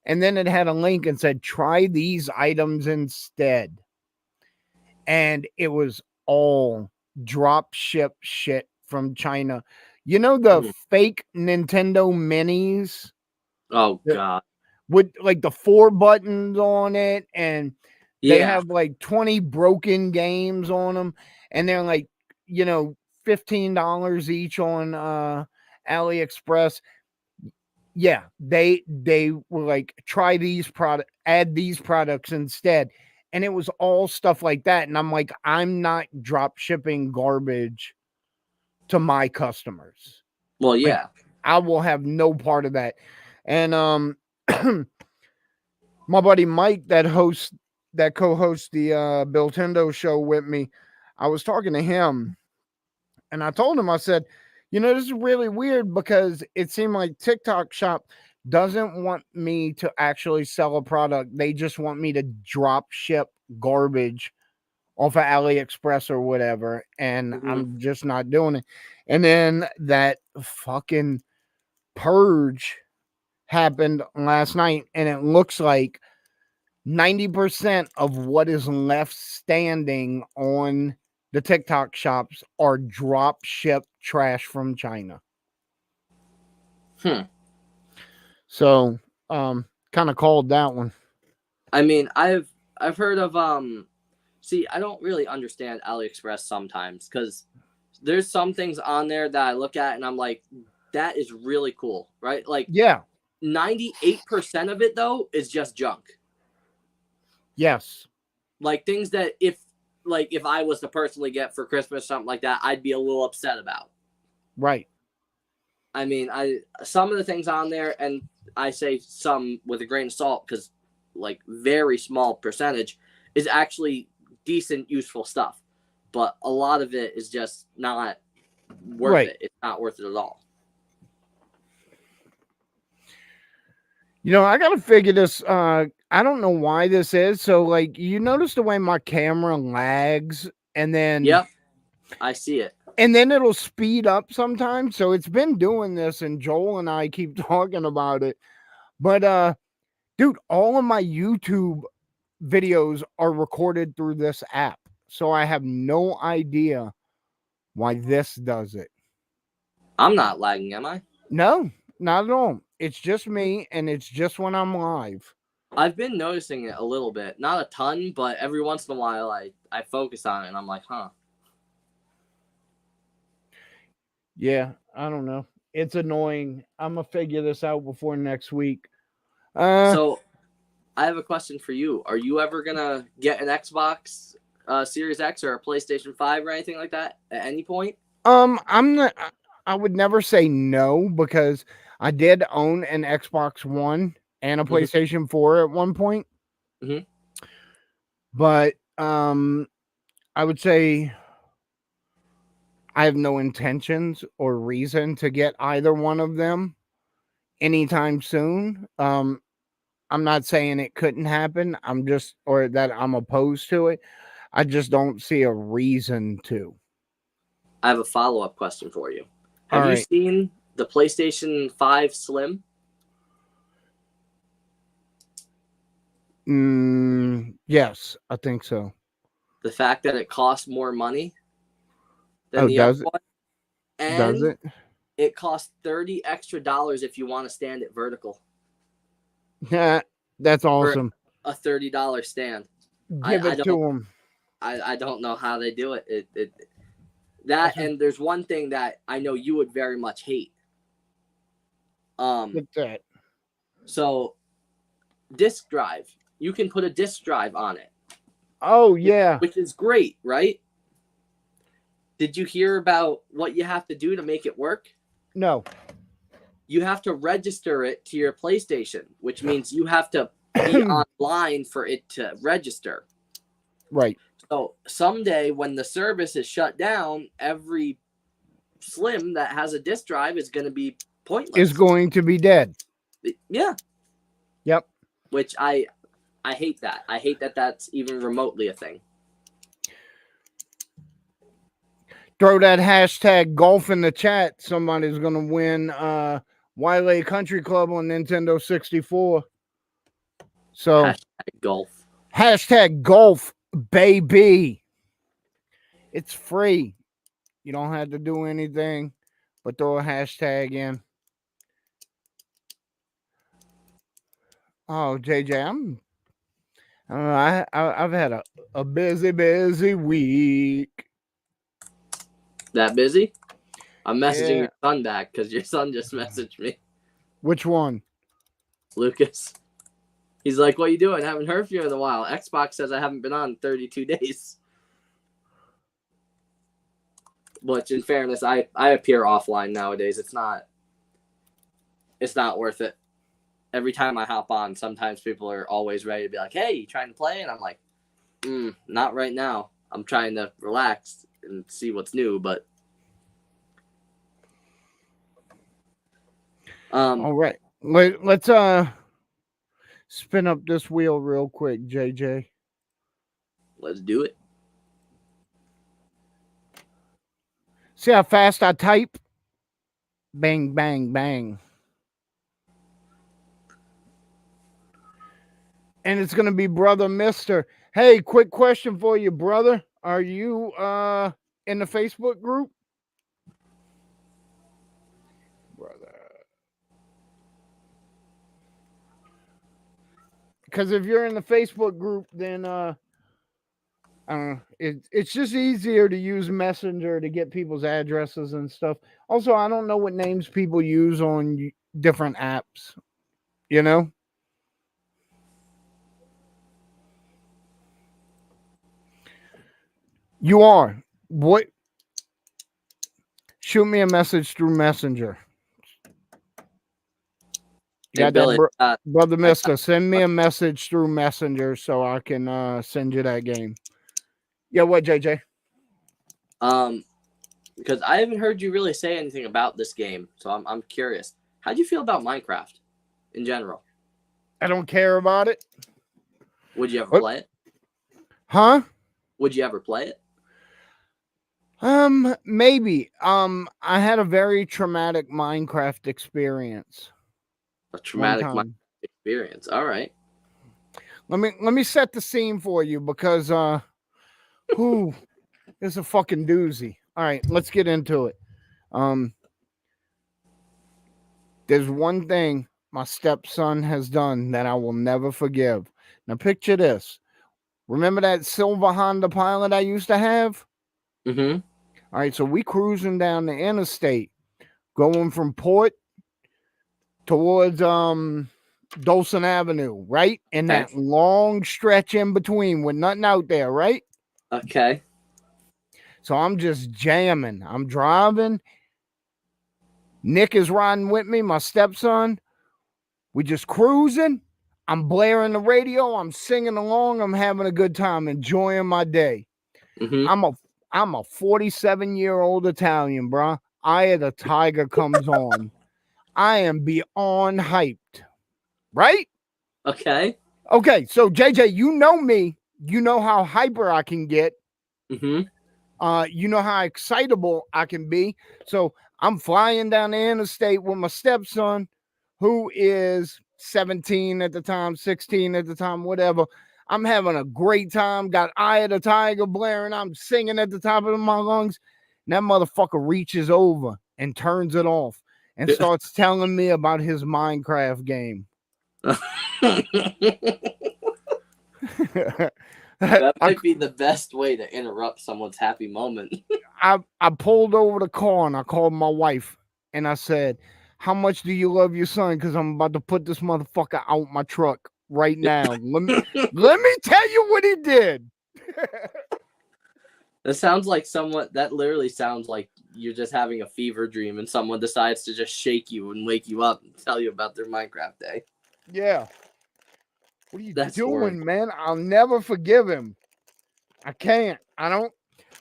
And then it had a link and said, try these items instead. And it was all drop ship shit from China. You know, the fake Nintendo minis? Oh god. With like the 4 buttons on it, and they Yeah. have like 20 broken games on them, and they're like, $15 each on AliExpress. Yeah, they were like, try these product, add these products instead. And it was all stuff like that. And I'm like, I'm not drop shipping garbage to my customers. Well, Like, yeah. I will have no part of that. And my buddy Mike that co-hosts the Bill Tendo show with me, I was talking to him and I told him, I said, this is really weird because it seemed like TikTok shop doesn't want me to actually sell a product. They just want me to drop ship garbage off of AliExpress or whatever. And I'm just not doing it. And then that fucking purge happened last night, and it looks like 90% of what is left standing on the TikTok shops are drop ship trash from China. So, kind of called that one. I mean, I've heard of see, I don't really understand AliExpress sometimes because there's some things on there that I look at and I'm like, that is really cool, right? Like, yeah, 98% of it though is just junk. Yes. Like things that if I was to personally get for Christmas, something like that, I'd be a little upset about. Right. I mean, some of the things on there, and I say some with a grain of salt because like very small percentage is actually decent, useful stuff. But a lot of it is just not worth it. It's not worth it at all. I got to figure this. I don't know why this is. So, like, you notice the way my camera lags, and then. Yep. I see it. And then it'll speed up sometimes. So it's been doing this, and Joel and I keep talking about it. But, dude, all of my YouTube videos are recorded through this app. So I have no idea why this does it. I'm not lagging, am I? No, not at all. It's just me, and it's just when I'm live. I've been noticing it a little bit, not a ton, but every once in a while I focus on it and I'm like, huh. Yeah, I don't know. It's annoying. I'm gonna figure this out before next week. So I have a question for you. Are you ever gonna get an Xbox Series X or a PlayStation 5 or anything like that at any point? I'm not. I would never say no because I did own an Xbox One and a Mhm. PlayStation 4 at one point. Mhm. But I would say I have no intentions or reason to get either one of them anytime soon. I'm not saying it couldn't happen. I'm just, or that I'm opposed to it. I just don't see a reason to. I have a follow-up question for you. All Have you right. seen the PlayStation 5 Slim? Yes, I think so. The fact that it costs more money than Oh, the other does it? one, Does and it? it costs $30 extra if you want to stand it vertical Yeah, that's for awesome. a $30 stand. Give I it to don't them. I don't know how they do it. That, and there's one thing that I know you would very much hate. What's that? So disk drive, you can put a disk drive on it. Oh yeah. Which is great, right? Did you hear about what you have to do to make it work? No. You have to register it to your PlayStation, which means you have to be online for it to register. Right. So someday when the service is shut down, every Slim that has a disk drive is going to be pointless. Is going to be dead. Yeah. Yep. Which I hate that. I hate that that's even remotely a thing. Throw that hashtag golf in the chat. Somebody's gonna win Wiley Country Club on Nintendo 64. So hashtag golf. Hashtag golf, baby. It's free. You don't have to do anything but throw a hashtag in. Oh, JJ, I've had a busy week. That busy? I'm messaging Yeah. your son back because your son just messaged me. Which one? Lucas. He's like, what are you doing? Haven't heard from you in a while. Xbox says I haven't been on 32 days. Which, in fairness, I appear offline nowadays. It's not worth it. Every time I hop on, sometimes people are always ready to be like, hey, you trying to play? And I'm like, not right now. I'm trying to relax and see what's new, but all right. Let's spin up this wheel real quick, JJ. Let's do it. See how fast I type? Bang, bang, bang. And it's gonna be Brother Mister. Hey, quick question for you, brother. Are you in the Facebook group? Brother. Because if you're in the Facebook group, then it's just easier to use Messenger to get people's addresses and stuff. Also, I don't know what names people use on different apps. You know? You are. What? Shoot me a message through Messenger. You got Billy, that, Brother Mister? Send me a message through Messenger so I can send you that game. Yeah, what, JJ? Because I haven't heard you really say anything about this game, so I'm curious. How do you feel about Minecraft in general? I don't care about it. Would you ever play it? Huh? Would you ever play it? Maybe. I had a very traumatic Minecraft experience. A traumatic Minecraft experience. All right. Let me set the scene for you because who is a fucking doozy. All right, let's get into it. There's one thing my stepson has done that I will never forgive. Now picture this. Remember that silver Honda Pilot I used to have? Mm-hmm. All right, so we cruising down the interstate, going from Port towards Dawson Avenue, right? And Okay. that long stretch in between with nothing out there, right? Okay. So I'm just jamming. I'm driving. Nick is riding with me, my stepson. We just cruising. I'm blaring the radio. I'm singing along. I'm having a good time, enjoying my day. Mm-hmm. I'm a 47-year-old Italian, bro. Eye of the Tiger comes on. I am beyond hyped, right? Okay. Okay, so JJ, you know me. You know how hyper I can get. Mm-hmm. You know how excitable I can be. So I'm flying down the interstate with my stepson, who is 17 at the time, 16 at the time, whatever. I'm having a great time. Got Eye of the Tiger blaring. I'm singing at the top of my lungs. And that motherfucker reaches over and turns it off and starts telling me about his Minecraft game. That might be the best way to interrupt someone's happy moment. I pulled over the car and I called my wife and I said, "How much do you love your son? Because I'm about to put this motherfucker out my truck right now. Let me tell you what he did." That sounds like that literally sounds like you're just having a fever dream and someone decides to just shake you and wake you up and tell you about their Minecraft day. Yeah. What are you That's doing, horrible. man? I'll never forgive him. I can't. I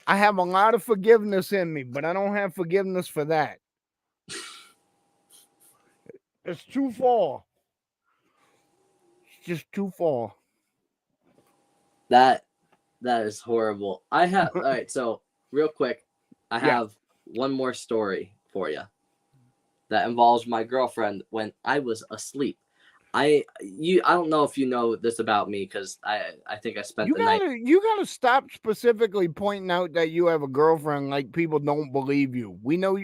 have a lot of forgiveness in me, but I don't have forgiveness for that. It's too far. It's just too far. That is horrible. All right, so real quick, I Yeah. have one more story for you that involves my girlfriend when I was asleep. I don't know if you know this about me because I think I spent the night. You gotta stop specifically pointing out that you have a girlfriend like people don't believe you. We know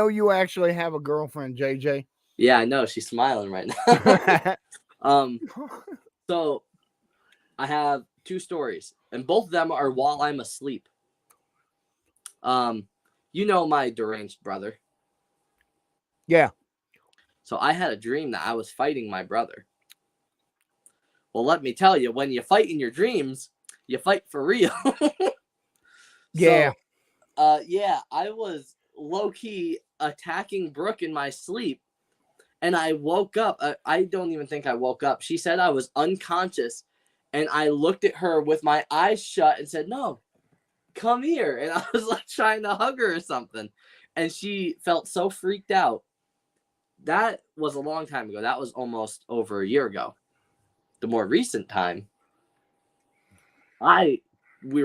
you actually have a girlfriend, JJ. Yeah, I know she's smiling right now. So I have two stories, and both of them are while I'm asleep. You know my deranged brother. Yeah. So I had a dream that I was fighting my brother. Well, let me tell you, when you fight in your dreams, you fight for real. Yeah. So, yeah, I was low-key attacking Brooke in my sleep, and I woke up. I don't even think I woke up. She said I was unconscious, and I looked at her with my eyes shut and said, "No, come here." And I was like trying to hug her or something, and she felt so freaked out. That was a long time ago. That was almost over a year ago. The more recent time, we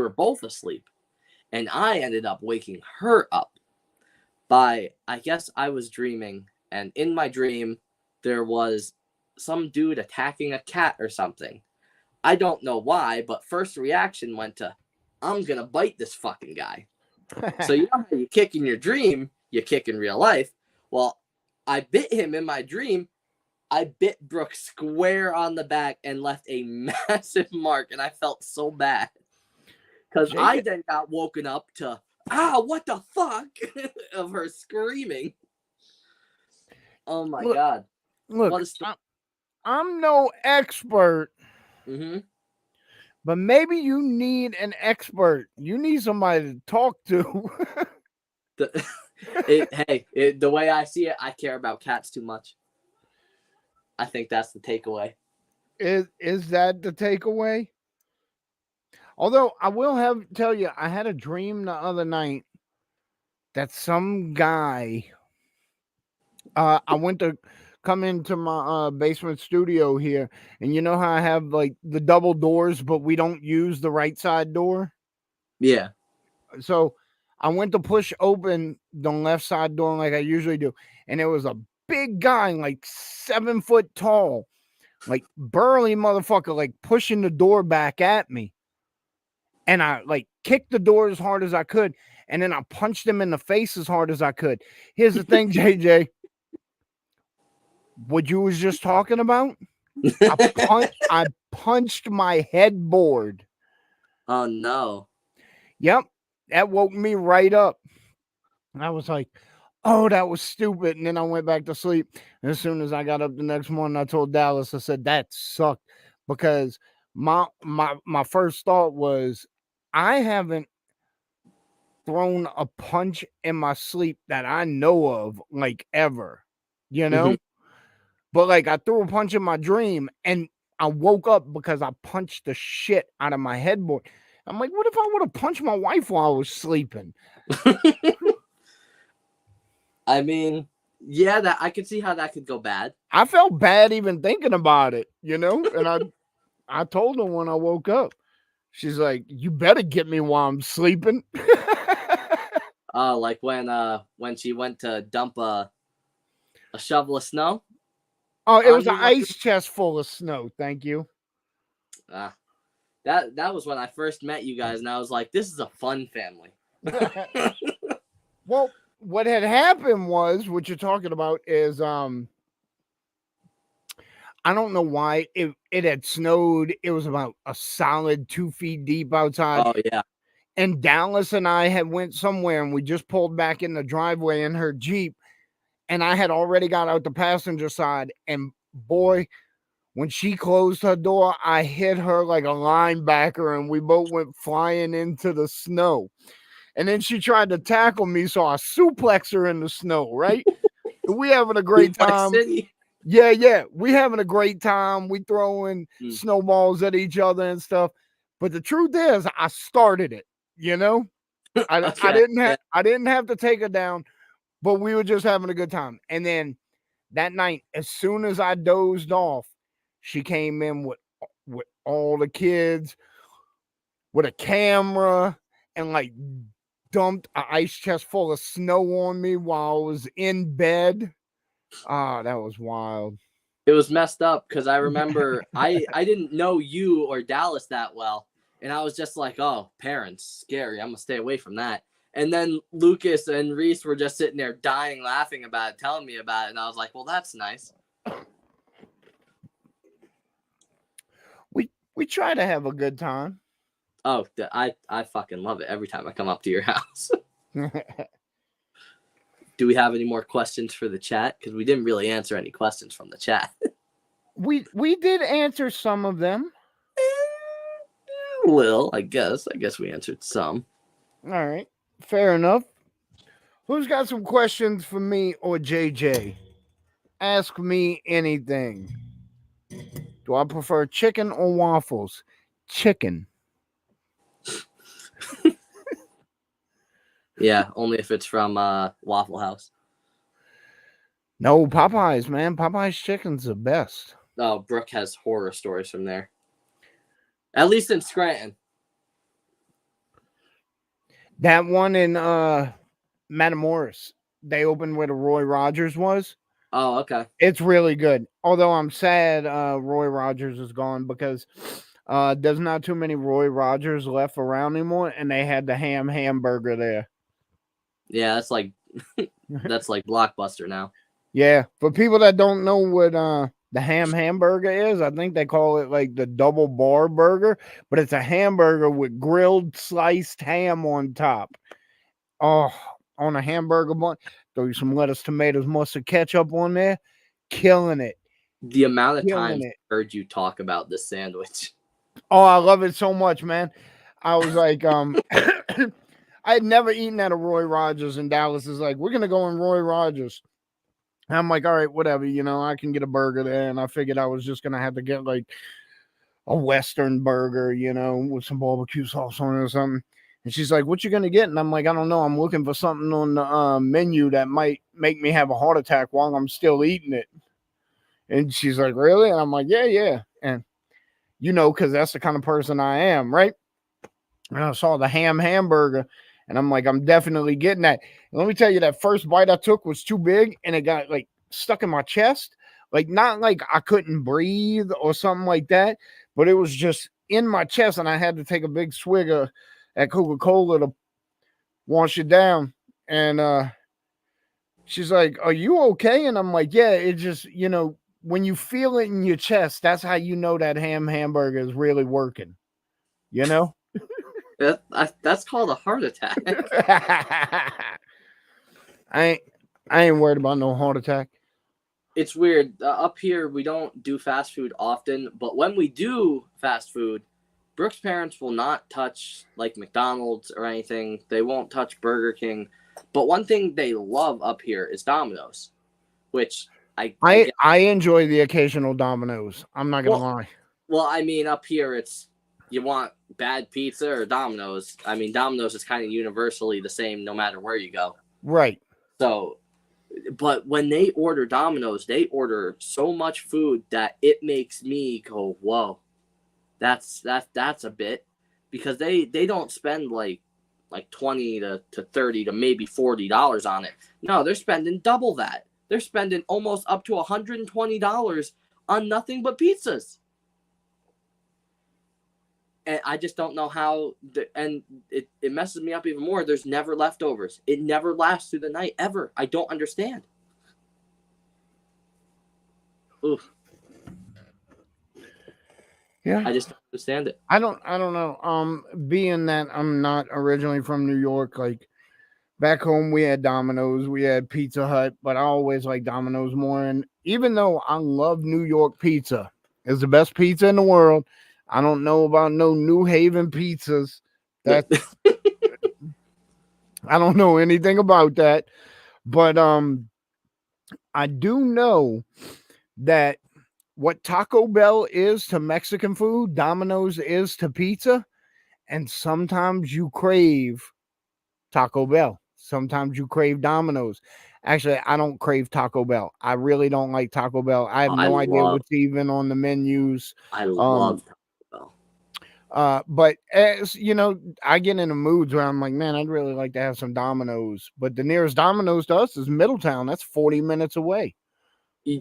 were both asleep, and I ended up waking her up by, I guess I was dreaming, and in my dream there was some dude attacking a cat or something. I don't know why, but first reaction went to, I'm gonna bite this fucking guy. So you know how you kick in your dream, you kick in real life. Well, I bit him in my dream. I bit Brooke square on the back and left a massive mark, and I felt so bad. Because I then got woken up to, what the fuck? of her screaming. Oh my God. Look, What a story. I'm no expert, Mm-hmm. but maybe you need an expert. You need somebody to talk to. The way I see it, I care about cats too much. I think that's the takeaway. Is that the takeaway? Although I will tell you, I had a dream the other night that some guy. I went to come into my basement studio here, and you know how I have like the double doors, but we don't use the right side door. Yeah. So I went to push open the left side door like I usually do, and it was a big guy, like 7 foot tall, like burly motherfucker, like pushing the door back at me. And I like kicked the door as hard as I could, and then I punched him in the face as hard as I could. Here's the thing, JJ. what you was just talking about. I punched my headboard. Oh no. Yep, that woke me right up. And I was like, "Oh, that was stupid." And then I went back to sleep. And as soon as I got up the next morning, I told Dallas, I said, "That sucked," because my first thought was, I haven't thrown a punch in my sleep that I know of, like, ever, you know? But like, I threw a punch in my dream and I woke up because I punched the shit out of my headboard. I'm like, what if I would have punched my wife while I was sleeping? I mean, yeah, that I could see how that could go bad. I felt bad even thinking about it, and I told her when I woke up. She's like, "You better get me while I'm sleeping." Like when she went to dump a shovel of snow Oh, it on was an you. ice chest full of snow. Thank you. That was when I first met you guys, and I was like, this is a fun family. Well, what had happened was, what you're talking about is I don't know why it had snowed. It was about a solid 2 feet deep outside. Oh yeah. And Dallas and I had went somewhere and we just pulled back in the driveway in her Jeep. And I had already got out the passenger side. And boy, when she closed her door, I hit her like a linebacker and we both went flying into the snow. And then she tried to tackle me, so I suplex her in the snow, right? We having a great time. City. Yeah. We having a great time. We throwing snowballs at each other and stuff. But the truth is, I started it, I didn't have to take her down, but we were just having a good time. And then that night, as soon as I dozed off, she came in with all the kids, with a camera, and like dumped an ice chest full of snow on me while I was in bed. Ah, that was wild. It was messed up because I remember I didn't know you or Dallas that well, and I was just like, oh, parents, scary. I'm gonna stay away from that. And then Lucas and Reese were just sitting there dying laughing about it, telling me about it, and I was like, well, that's nice. We try to have a good time. Oh, I fucking love it every time I come up to your house. Do we have any more questions for the chat? Because we didn't really answer any questions from the chat. we did answer some of them. Well, I guess we answered some. All right, fair enough. Who's got some questions for me or JJ? Ask me anything. Do I prefer chicken or waffles? Chicken. Yeah, only if it's from Waffle House. No, Popeyes, man. Popeyes chicken's the best. Oh, Brooke has horror stories from there. At least in Scranton. That one in Matamoros, they opened where the Roy Rogers was. Oh, okay. It's really good. Although I'm sad Roy Rogers is gone because there's not too many Roy Rogers left around anymore, and they had the hamburger there. Yeah, that's like Blockbuster now. Yeah, for people that don't know what the hamburger is, I think they call it like the double bar burger, but it's a hamburger with grilled sliced ham on top. Oh, on a hamburger bun, throw you some lettuce, tomatoes, mustard, ketchup on there, killing it. The amount of times I heard you talk about this sandwich. Oh, I love it so much, man. I was like, I had never eaten at a Roy Rogers, and Dallas is like, we're gonna go in Roy Rogers. And I'm like, all right, whatever, I can get a burger there. And I figured I was just gonna have to get like a Western burger, with some barbecue sauce on it or something. And she's like, what you gonna get? And I'm like, I don't know. I'm looking for something on the menu that might make me have a heart attack while I'm still eating it. And she's like, really? And I'm like, yeah. And because that's the kind of person I am, right? And I saw the hamburger, and I'm like, I'm definitely getting that. And let me tell you, that first bite I took was too big, and it got like stuck in my chest. Like, not like I couldn't breathe or something like that, but it was just in my chest, and I had to take a big swig of that Coca-Cola to wash it down. And She's like, "Are you okay?" And I'm like, "Yeah." It just, when you feel it in your chest, that's how you know that hamburger is really working. You know. That's called a heart attack. I ain't worried about no heart attack. It's weird. Up here, we don't do fast food often, but when we do fast food, Brooke's parents will not touch like McDonald's or anything. They won't touch Burger King. But one thing they love up here is Domino's, which I get. I enjoy the occasional Domino's. I'm not gonna lie. Well, I mean, up here it's you want bad pizza or Domino's. I mean, Domino's is kind of universally the same no matter where you go. Right. So, but when they order Domino's, they order so much food that it makes me go, "Whoa, that's a bit," because they don't spend like 20 to 30 to maybe $40 on it. No, they're spending double that. They're spending almost up to $120 on nothing but pizzas. And I just don't know how, and it messes me up even more. There's never leftovers. It never lasts through the night, ever. I don't understand. Oof. Yeah. I just don't understand it. I don't know. Being that I'm not originally from New York, like back home we had Domino's, we had Pizza Hut, but I always like Domino's more. And even though I love New York pizza, it's the best pizza in the world. I don't know about no New Haven pizzas. That I don't know anything about that. But I do know that what Taco Bell is to Mexican food, Domino's is to pizza. And sometimes you crave Taco Bell. Sometimes you crave Domino's. Actually, I don't crave Taco Bell. I really don't like Taco Bell. I have no idea what's even on the menus. I love Taco Bell. But as you know, I get in the moods where I'm like, man, I'd really like to have some Domino's. But the nearest Domino's to us is Middletown. That's 40 minutes away.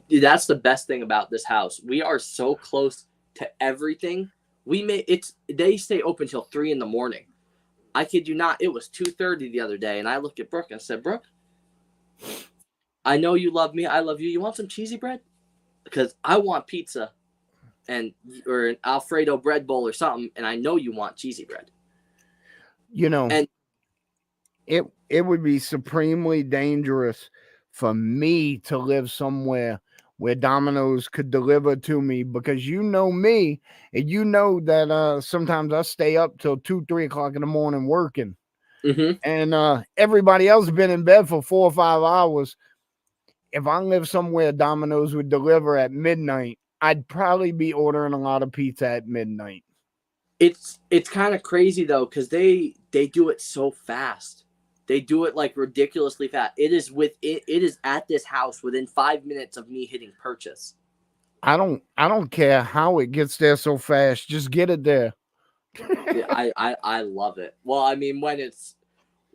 That's the best thing about this house. We are so close to everything. They stay open till 3 a.m. I kid you not, it was 2:30 the other day, and I looked at Brooke and I said, "Brooke, I know you love me. I love you. You want some cheesy bread? Because I want pizza or an Alfredo bread bowl or something, and I know you want cheesy bread." And it would be supremely dangerous for me to live somewhere where Domino's could deliver to me, because you know me, and you know that sometimes I stay up till 2-3 o'clock in the morning working. Mm-hmm. And everybody else has been in bed for 4 or 5 hours. If I live somewhere Domino's would deliver at midnight, I'd probably be ordering a lot of pizza at midnight. It's kind of crazy though, because they do it so fast. They do it like ridiculously fast. It is at this house within 5 minutes of me hitting purchase. I don't care how it gets there so fast. Just get it there. Yeah, I love it. Well, I mean, when it's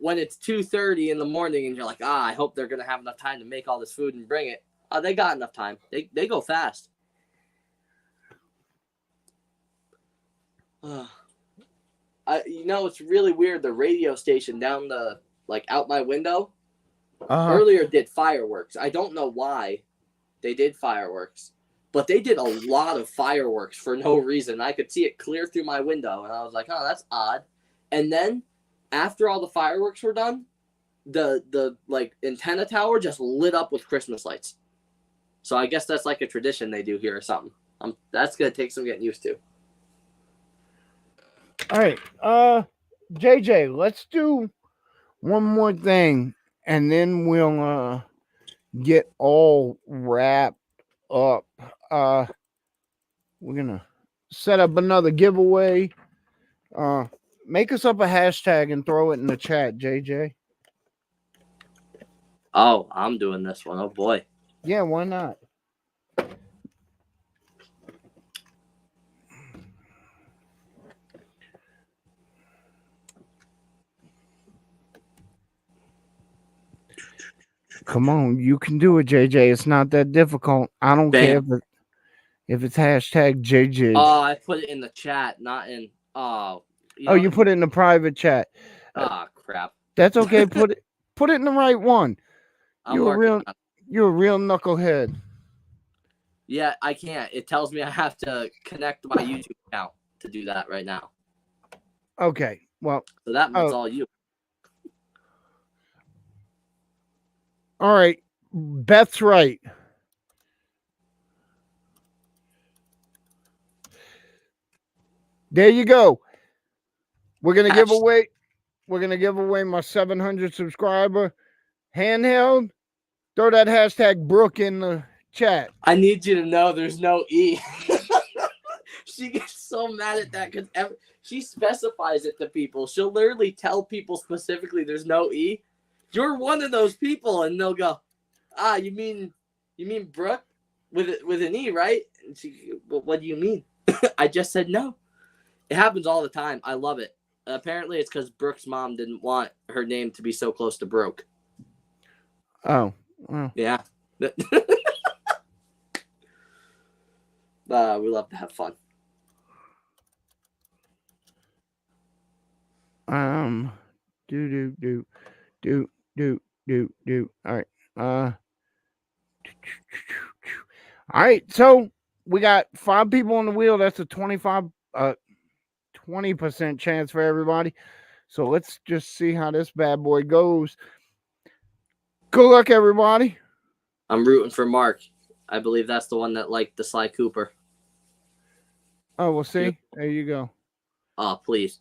2:30 in the morning and you're like, I hope they're gonna have enough time to make all this food and bring it. They got enough time. They go fast. It's really weird. The radio station down out my window earlier did fireworks. I don't know why they did fireworks, but they did a lot of fireworks for no reason. I could see it clear through my window, and I was like, "Oh, that's odd." And then after all the fireworks were done, the antenna tower just lit up with Christmas lights. So I guess that's like a tradition they do here or something. That's gonna take some getting used to. All right, JJ, let's do one more thing, and then we'll get all wrapped up. We're gonna set up another giveaway. Make us up a hashtag and throw it in the chat, JJ. Oh, I'm doing this one. Oh boy. Yeah, why not? Come on, you can do it, JJ. It's not that difficult. I don't care if it's hashtag JJ. Oh, I put it in the chat, not in. You put it in the private chat. Crap. That's okay. Put it in the right one. I'm working on it. You're a real knucklehead. Yeah, I can't. It tells me I have to connect my YouTube account to do that right now. Okay. Well, So that's all you. All right. Beth's right. There you go. We're gonna give away my 700 subscriber handheld. Throw that hashtag Brooke in the chat. I need you to know there's no E. She gets so mad at that because she specifies it to people. She'll literally tell people specifically there's no E. You're one of those people, and they'll go, you mean Brooke with an E, right? And she, well, what do you mean? I just said no. It happens all the time. I love it. Apparently, it's because Brooke's mom didn't want her name to be so close to Broke. Oh, well. Yeah. We love to have fun. Do. All right. All right. So we got 5 people on the wheel. That's a 20% chance for everybody. So let's just see how this bad boy goes. Good luck, everybody. I'm rooting for Mark. I believe that's the one that liked the Sly Cooper. Oh, we'll see. There you go. Oh, please.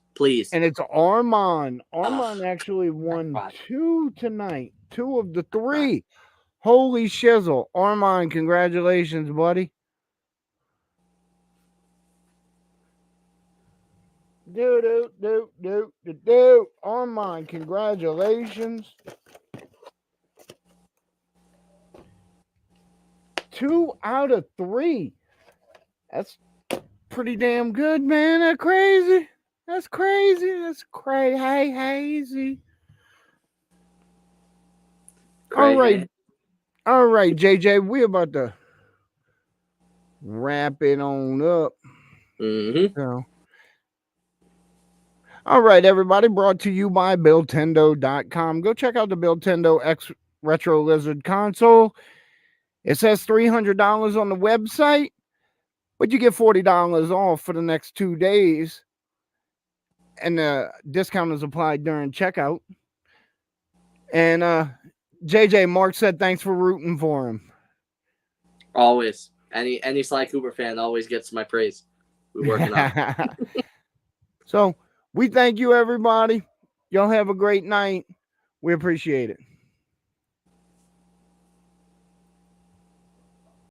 And it's Armand. Armand actually won 2 tonight. 2 of the 3. Holy shizzle. Armand, congratulations, buddy. Do. Armand, congratulations. 2 out of 3. That's pretty damn good, man. That's crazy. That's crazy. Hazy. All right, JJ. We about to wrap it on up. Mm-hmm. So, all right, everybody. Brought to you by BuildTendo.com. Go check out the BuildTendo X Retro Lizard console. It says $300 on the website, but you get $40 off for the next 2 days. And the discount is applied during checkout. And JJ, Mark said thanks for rooting for him. Always. Any Sly Cooper fan always gets my praise. We're working on it. So we thank you, everybody. Y'all have a great night. We appreciate it.